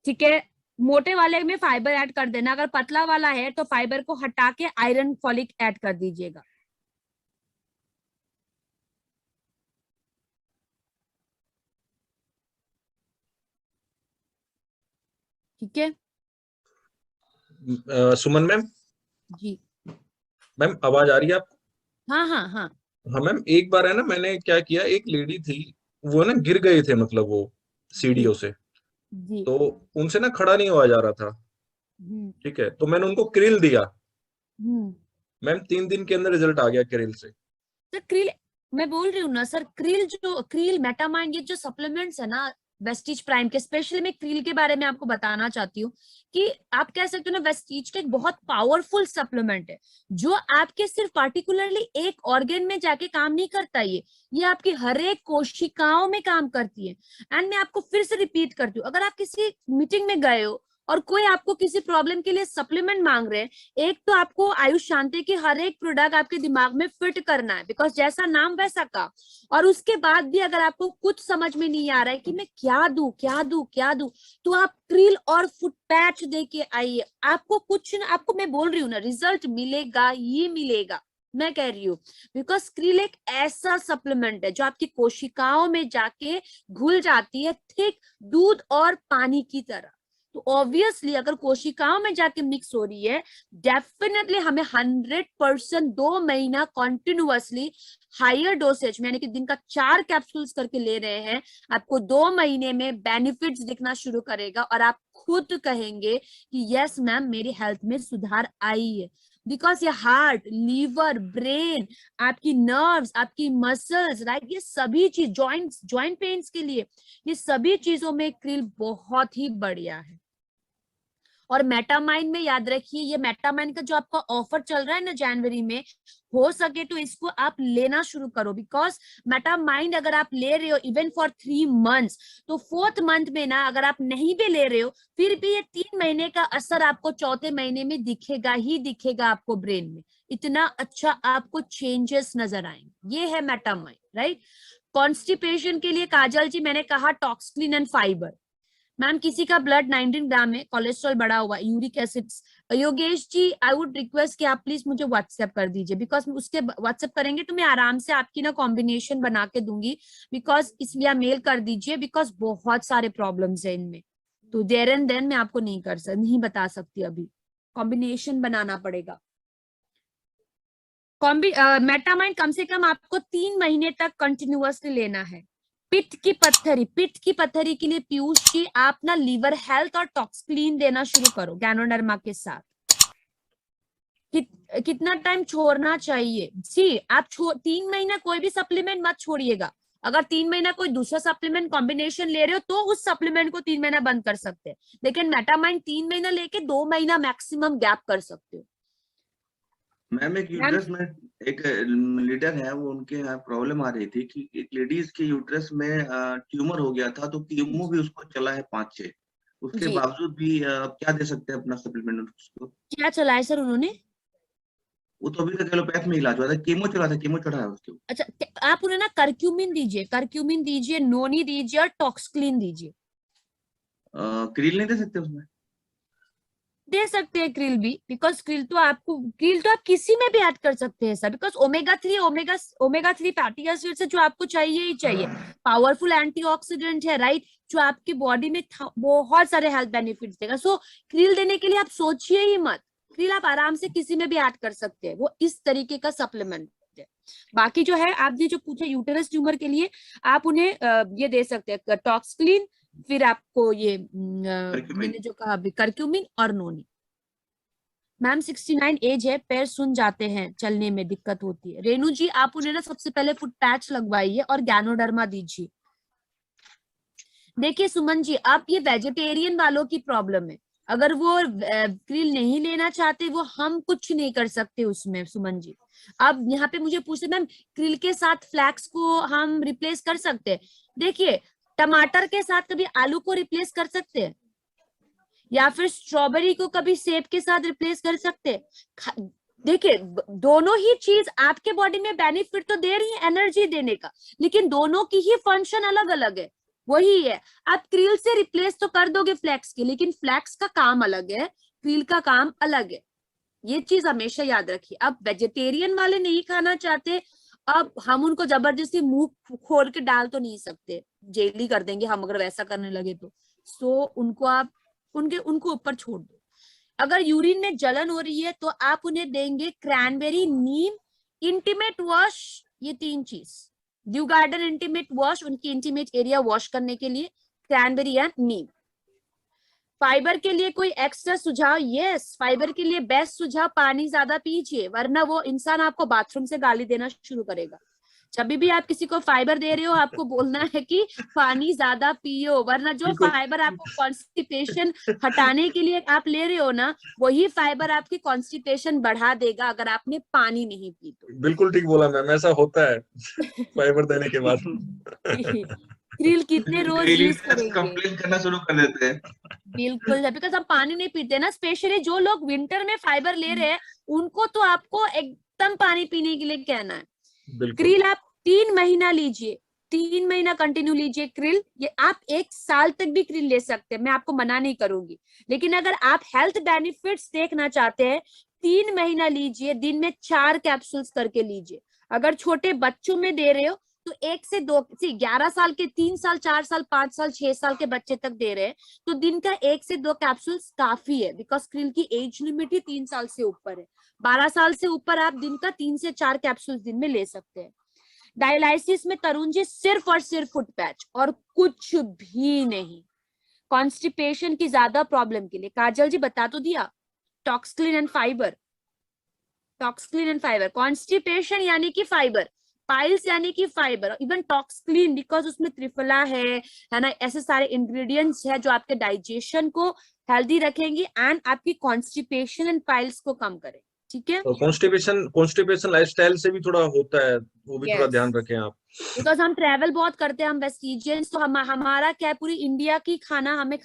ठीक है, मोटे वाले में फाइबर ऐड कर देना, अगर पतला वाला है तो फाइबर को हटा के आयरन फॉलिक ऐड कर दीजिएगा। ठीक है सुमन मैम। जी, मैम आवाज आ रही है आपको? हाँ हाँ हाँ हाँ मैम, एक बार है ना, मैंने क्या किया, एक लेडी थी, वो ना गिर गए थे, मतलब वो जी सीढ़ियों से, जी। तो उनसे ना खड़ा नहीं हुआ जा रहा था। हम्म ठीक है, तो मैंने उनको क्रिल दिया। हम्म। मैम 3 दिन के अंदर रिजल्ट आ गया क्रिल से। सर क्रील, मैं बोल रही हूँ ना सर, क्रील जो क्रील मेटामाइंड ये जो सप्लीमेंट्स है ना वेस्टीज प्राइम के, स्पेशली मैं क्रील के बारे में आपको बताना चाहती हूँ कि आप कह सकते हो ना वेस्टीज का एक बहुत पावरफुल सप्लीमेंट है जो आपके सिर्फ पार्टिकुलरली एक ऑर्गन में जाके काम नहीं करता, ये आपकी हर एक कोशिकाओं में काम करती है। एंड मैं आपको फिर से रिपीट करती हूँ, अगर आप किसी मीटिंग में गए हो और कोई आपको किसी प्रॉब्लम के लिए सप्लीमेंट मांग रहे हैं, एक तो आपको आयुष शांति की हर एक प्रोडक्ट आपके दिमाग में फिट करना है, बिकॉज जैसा नाम वैसा काम। और उसके बाद भी अगर आपको कुछ समझ में नहीं आ रहा है कि मैं क्या दूं क्या दूं क्या दूं, तो आप क्रील और फुट पैच दे के आइए, आपको कुछ ना, आपको मैं बोल रही हूँ ना रिजल्ट मिलेगा ही मिलेगा, मैं कह रही हूँ। बिकॉज क्रील एक ऐसा सप्लीमेंट है जो आपकी कोशिकाओं में जाके घुल जाती है थिक दूध और पानी की तरह। तो ऑब्वियसली अगर कोशिकाओं में जाके मिक्स हो रही है, डेफिनेटली हमें 100% 2 महीना कॉन्टिन्यूअसली हायर डोसेज में, यानी कि दिन का 4 कैप्सूल्स करके ले रहे हैं, आपको 2 महीने में बेनिफिट्स दिखना शुरू करेगा और आप खुद कहेंगे कि यस मैम मेरी हेल्थ में सुधार आई है। बिकॉज ये हार्ट, लीवर, ब्रेन, आपकी नर्व्स, आपकी मसल्स, राइट, ये सभी चीज, जॉइंट पेन्स के लिए ये सभी चीजों में क्रिल बहुत ही बढ़िया है। और मेटामाइन में याद रखिए, ये मेटामाइन का जो आपका ऑफर चल रहा है ना जनवरी में, हो सके तो इसको आप लेना शुरू करो। बिकॉज मेटामाइन अगर आप ले रहे हो इवन फॉर 3 मंथ्स, तो 4th मंथ में ना अगर आप नहीं भी ले रहे हो, फिर भी ये 3 महीने का असर आपको 4थे महीने में दिखेगा ही दिखेगा आपको ब्रेन में, इतना अच्छा आपको चेंजेस नजर आएंगे। ये है मेटामाइन, राइट। कॉन्स्टिपेशन के लिए काजल जी मैंने कहा टॉक्सक्लीन एंड फाइबर, मैम किसी का ब्लड 19 ग्राम है, कोलेस्ट्रॉल बढ़ा हुआ, uric acid. Yogesh ji I would request कि आप प्लीज मुझे व्हाट्सएप कर दीजिए, बिकॉज उसके व्हाट्सएप करेंगे तो मैं आराम से आपकी ना कॉम्बिनेशन बना के दूंगी, बिकॉज इसलिए आप मेल कर दीजिए, बिकॉज बहुत सारे प्रॉब्लम्स है इनमें, तो देयर एंड देन मैं आपको नहीं बता सकती, अभी कॉम्बिनेशन बनाना पड़ेगा। मेटामाइन कम से कम आपको 3 महीने तक कंटिन्यूअसली लेना है। पित्त की पत्थरी के लिए पीयूष जी आप ना लीवर हेल्थ और टॉक्सक्लीन देना शुरू करो गैनोडर्मा के साथ। कितना टाइम छोड़ना चाहिए? सी आप 3 महीना कोई भी सप्लीमेंट मत छोड़िएगा। अगर 3 महीना कोई दूसरा सप्लीमेंट कॉम्बिनेशन ले रहे हो तो उस सप्लीमेंट को 3 महीना बंद कर सकते हैं, लेकिन मेटामाइन 3 महीना लेके 2 महीना मैक्सिमम गैप कर सकते हो। मैम एक यूट्रस में एक लीडर है, वो उनके यहाँ प्रॉब्लम आ रही थी कि एक लेडीज के यूट्रस में ट्यूमर हो गया था, तो कीमो भी उसको चला है 5-6, उसके बावजूद भी क्या दे सकते हैं अपना सप्लीमेंट उसको? क्या चला है सर उन्होंने? वो तो अभी तक एलोपैथ में इलाज हुआ था, कीमो चला था, कीमो चढ़ा है उसके। अच्छा आप उन्हें ना करक्यूमिन दीजिए, नोनी दीजिए और टॉक्सक्लीन दीजिए। क्रील नहीं दे सकते उसमें? दे सकते हैं क्रिल भी, बिकॉज क्रिल तो आप किसी में भी ऐड कर सकते हैं sir, because omega 3 fatty acid से जो आपको चाहिए ही चाहिए, पावरफुल एंटीऑक्सीडेंट है, राइट, जो आपकी बॉडी में बहुत सारे हेल्थ बेनिफिट्स देगा। सो क्रिल देने के लिए आप सोचिए ही मत, क्रिल आप आराम से किसी में भी ऐड कर सकते हैं, वो इस तरीके का सप्लीमेंट है। बाकी जो है आपने जो पूछा यूटेरस ट्यूमर के लिए, आप उन्हें ये दे सकते हैं टॉक्सक्लीन, फिर आपको ये मैंने जो कहा अभी करक्यूमिन और नोनी। मैम 69 एज है, पैर सुन जाते हैं, चलने में दिक्कत होती है। रेनू जी आप उन्हें ना सबसे पहले फुट पैच लगवाइए और गैनोडर्मा दीजिए। देखिए सुमन जी, आप ये वेजिटेरियन वालों की प्रॉब्लम है, अगर वो क्रिल नहीं लेना चाहते वो हम कुछ नहीं कर सकते उसमें सुमन जी। अब यहाँ पे मुझे पूछते मैम क्रिल के साथ फ्लैक्स को हम रिप्लेस कर सकते हैं? देखिए टमाटर के साथ कभी आलू को रिप्लेस कर सकते हैं, या फिर स्ट्रॉबेरी को कभी सेब के साथ रिप्लेस कर सकते हैं। देखिए दोनों ही चीज आपके बॉडी में बेनिफिट तो दे रही है एनर्जी देने का, लेकिन दोनों की ही फंक्शन अलग अलग है। वही है, आप क्रिल से रिप्लेस तो कर दोगे फ्लैक्स के, लेकिन फ्लैक्स का काम अलग है, क्रिल का काम अलग है, ये चीज हमेशा याद रखिए। अब वेजिटेरियन वाले नहीं खाना चाहते, अब हम उनको जबरदस्ती मुंह खोल के डाल तो नहीं सकते, जेली कर देंगे हम अगर वैसा करने लगे तो। सो उनको आप उनको ऊपर छोड़ दो। अगर यूरिन में जलन हो रही है तो आप उन्हें देंगे क्रैनबेरी, नीम, इंटीमेट वॉश, ये 3 चीज, ड्यू गार्डन इंटीमेट वॉश उनकी इंटीमेट एरिया वॉश करने के लिए, क्रैनबेरी एंड नीम। फाइबर के लिए कोई एक्स्ट्रा सुझाव? यस, फाइबर के लिए बेस्ट सुझाव पानी ज्यादा पीजिए, वरना वो इंसान आपको बाथरूम से गाली देना शुरू करेगा। जब भी आप किसी को फाइबर दे रहे हो आपको बोलना है कि पानी ज्यादा पियो, वरना जो फाइबर आपको कॉन्स्टिपेशन हटाने के लिए आप ले रहे हो ना, वही फाइबर आपकी कॉन्स्टिपेशन बढ़ा देगा अगर आपने पानी नहीं पी तो। बिल्कुल ठीक बोला मैम, ऐसा होता है फाइबर देने के बाद। क्रिल कितने रोज यूज करेंगे? कंप्लेन करना शुरू कर देते हैं। बिल्कुल, बिकॉज हम पानी नहीं पीते ना, स्पेशली जो लोग विंटर में फाइबर ले रहे हैं उनको तो आपको एकदम पानी पीने के लिए कहना है। क्रिल आप 3 महीना लीजिए, 3 महीना कंटिन्यू लीजिए क्रिल, ये आप 1 साल तक भी क्रिल ले सकते हैं, मैं आपको मना नहीं करूंगी, लेकिन अगर आप हेल्थ बेनिफिट्स देखना चाहते हैं 3 महीना लीजिए, दिन में 4 कैप्सूल्स करके लीजिए। अगर छोटे बच्चों में दे रहे हो तो 1 से 2 11 साल के, 3 साल 4 साल 5 साल 6 साल के बच्चे तक दे रहे हैं तो दिन का 1 से 2 कैप्सूल्स काफी है, बिकॉज क्रिल की एज लिमिट ही 3 साल से ऊपर है। 12 साल से ऊपर आप दिन का 3 से 4 कैप्सूल्स दिन में ले सकते हैं। डायलाइसिस में तरुण जी सिर्फ और सिर्फ फुट पैच और कुछ भी नहीं। कॉन्स्टिपेशन की ज्यादा प्रॉब्लम के लिए काजल जी बता तो दिया, टॉक्सक्लीन एंड फाइबर, कॉन्स्टिपेशन यानी कि फाइबर, पाइल्स यानी कि फाइबर, इवन टॉक्सक्लीन बिकॉज उसमें त्रिफला है ना, ऐसे सारे इंग्रेडिएंट्स है जो आपके डाइजेशन को हेल्दी रखेंगे एंड आपकी कॉन्स्टिपेशन एंड पाइल्स को कम करें। ठीक है, तो कॉन्स्टिपेशन लाइफस्टाइल से भी थोड़ा होता है, वो भी थोड़ा ध्यान रखें आप, बिकॉज हम ट्रेवल बहुत करते हैं, हम वेस्टिजियंस, तो हमारा क्या है, पूरी इंडिया की खाना हमें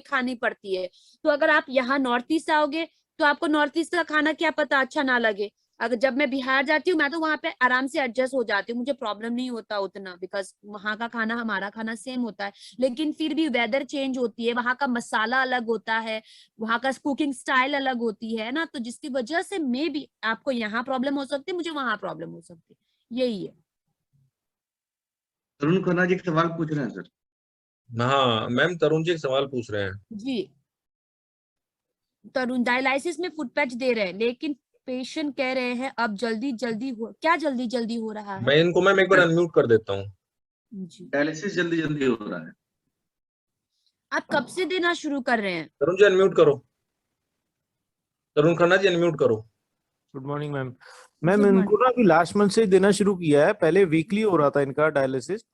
खानी पड़ती है। तो अगर आप यहाँ नॉर्थ ईस्ट आओगे तो आपको नॉर्थ ईस्ट का खाना क्या पता अच्छा ना लगे, अगर जब मैं बिहार जाती हूँ मैं तो वहां पे आराम से एडजस्ट हो जाती हूँ, मुझे प्रॉब्लम नहीं होता उतना, बिकॉज वहां का खाना हमारा खाना सेम होता है। लेकिन फिर भी वेदर चेंज होती है, वहां का मसाला अलग होता है, वहां का कुकिंग स्टाइल अलग होती है ना, तो जिसकी वजह से मे भी आपको यहाँ प्रॉब्लम हो सकती है, मुझे वहां प्रॉब्लम हो सकती है, यही है। तरुण खन्ना जी एक सवाल पूछ रहे हैं सर। हाँ मैम, तरुण जी एक सवाल पूछ रहे हैं। जी तरुण, डायलिसिस में फुट पैच दे रहे हैं लेकिन पेशेंट कह रहे हैं अब जल्दी जल्दी हो, क्या जल्दी जल्दी हो रहा है? मैं इनको मैम एक बार अनम्यूट कर देता हूँ। जी डायलिसिस जल्दी जल्दी हो रहा है। आप कब से देना शुरू कर रहे हैं? तरुण जी अनम्यूट करो, तरुण खन्ना जी अनम्यूट करो। Good morning ma'am. Ma'am good इनको मॉर्निंग। ना अभी लास्ट मंथ से ही देना शुरू किया है, पहले वीकली हो रहा था इनका डायलिसिस।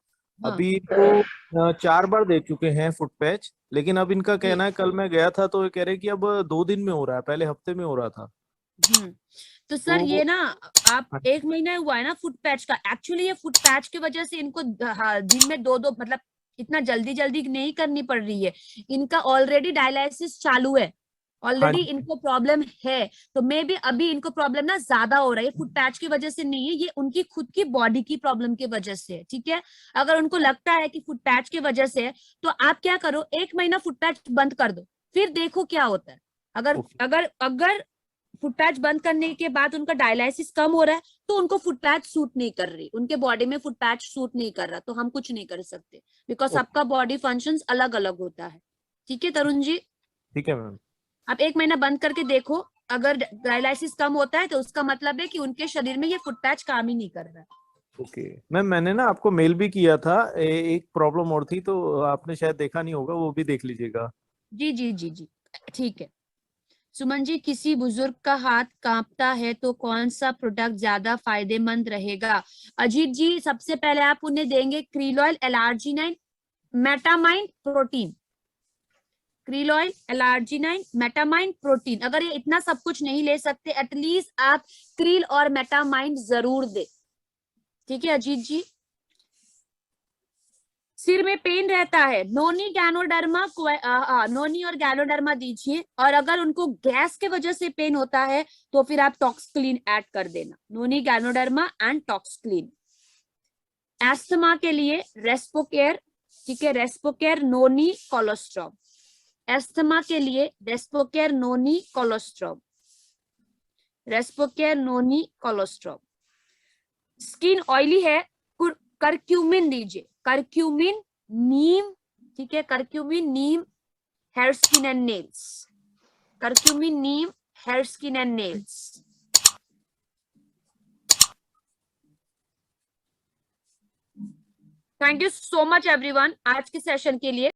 हाँ अभी तो 4 बार दे चुके हैं फुट पैच, लेकिन अब इनका जी। कहना है, कल मैं गया था तो ये कह रहे हैं कि अब 2 दिन में हो रहा है, पहले हफ्ते में हो रहा था। तो सर तो ये ना, आप 1 महीना हुआ है ना फुट पैच का, एक्चुअली ये फुट पैच की वजह से इनको हाँ, दिन में 2-2 मतलब इतना जल्दी जल्दी नहीं करनी पड़ रही है, इनका ऑलरेडी डायलिसिस चालू है, हाँ ऑलरेडी जी। इनको प्रॉब्लम है। तो मे बी अभी इनको प्रॉब्लम ना ज्यादा हो रहा है, फुट पैच की वजह से नहीं है, ये उनकी खुद की बॉडी की प्रॉब्लम की वजह से है, ठीक है। अगर उनको लगता है कि फुट पैच की वजह से है, तो आप क्या करो, 1 महीना फुट पैच बंद कर दो, फिर देखो क्या होता है। अगर ओके। अगर अगर फुट पैच बंद करने के बाद उनका डायलिसिस कम हो रहा है, तो उनको फुट पैच सूट नहीं कर रही, उनके बॉडी में फुट पैच सूट नहीं कर रहा, तो हम कुछ नहीं कर सकते, बिकॉज ओके, सबका बॉडी फंक्शंस अलग अलग होता है। ठीक है तरुण जी, ठीक है मैम। आप 1 महीना बंद करके देखो, अगर डायलिसिस कम होता है तो उसका मतलब है कि उनके शरीर में ये फुट पैच काम ही नहीं कर रहा है। ओके मैम, मैंने ना आपको मेल भी किया था, एक प्रॉब्लम और थी, तो आपने शायद देखा नहीं होगा, वो भी देख लीजिएगा। जी जी जी जी, ठीक है। सुमन जी, किसी बुजुर्ग का हाथ कांपता है तो कौन सा प्रोडक्ट ज्यादा फायदेमंद रहेगा? अजीत जी, सबसे पहले आप उन्हें देंगे krill oil, L arginine, metamine, protein. Krill oil, L arginine, metamine, protein. अगर ये इतना सब कुछ नहीं ले सकते, एटलीस्ट आप क्रील और मेटामाइन जरूर दे, ठीक है अजीत जी। सिर में पेन रहता है, नोनी गैनोडर्मा, नोनी और गैनोडर्मा दीजिए, और अगर उनको गैस के वजह से पेन होता है तो फिर आप टॉक्सक्लीन ऐड कर देना, नोनी गैनोडर्मा एंड टॉक्सक्लीन। एस्थमा के लिए रेस्पोकेयर, ठीक है, रेस्पोकेयर, नोनी, कोलोस्ट्रॉम। एस्थमा के लिए Respocare, Noni, colostrum, Respocare, Noni, colostrum. Skin oily है, करक्यूमिन दीजिए, करक्यूमिन, नीम, ठीक है, curcumin, neem, hair skin and nails, curcumin, neem, hair skin and nails. Thank you so much everyone आज के सेशन के लिए।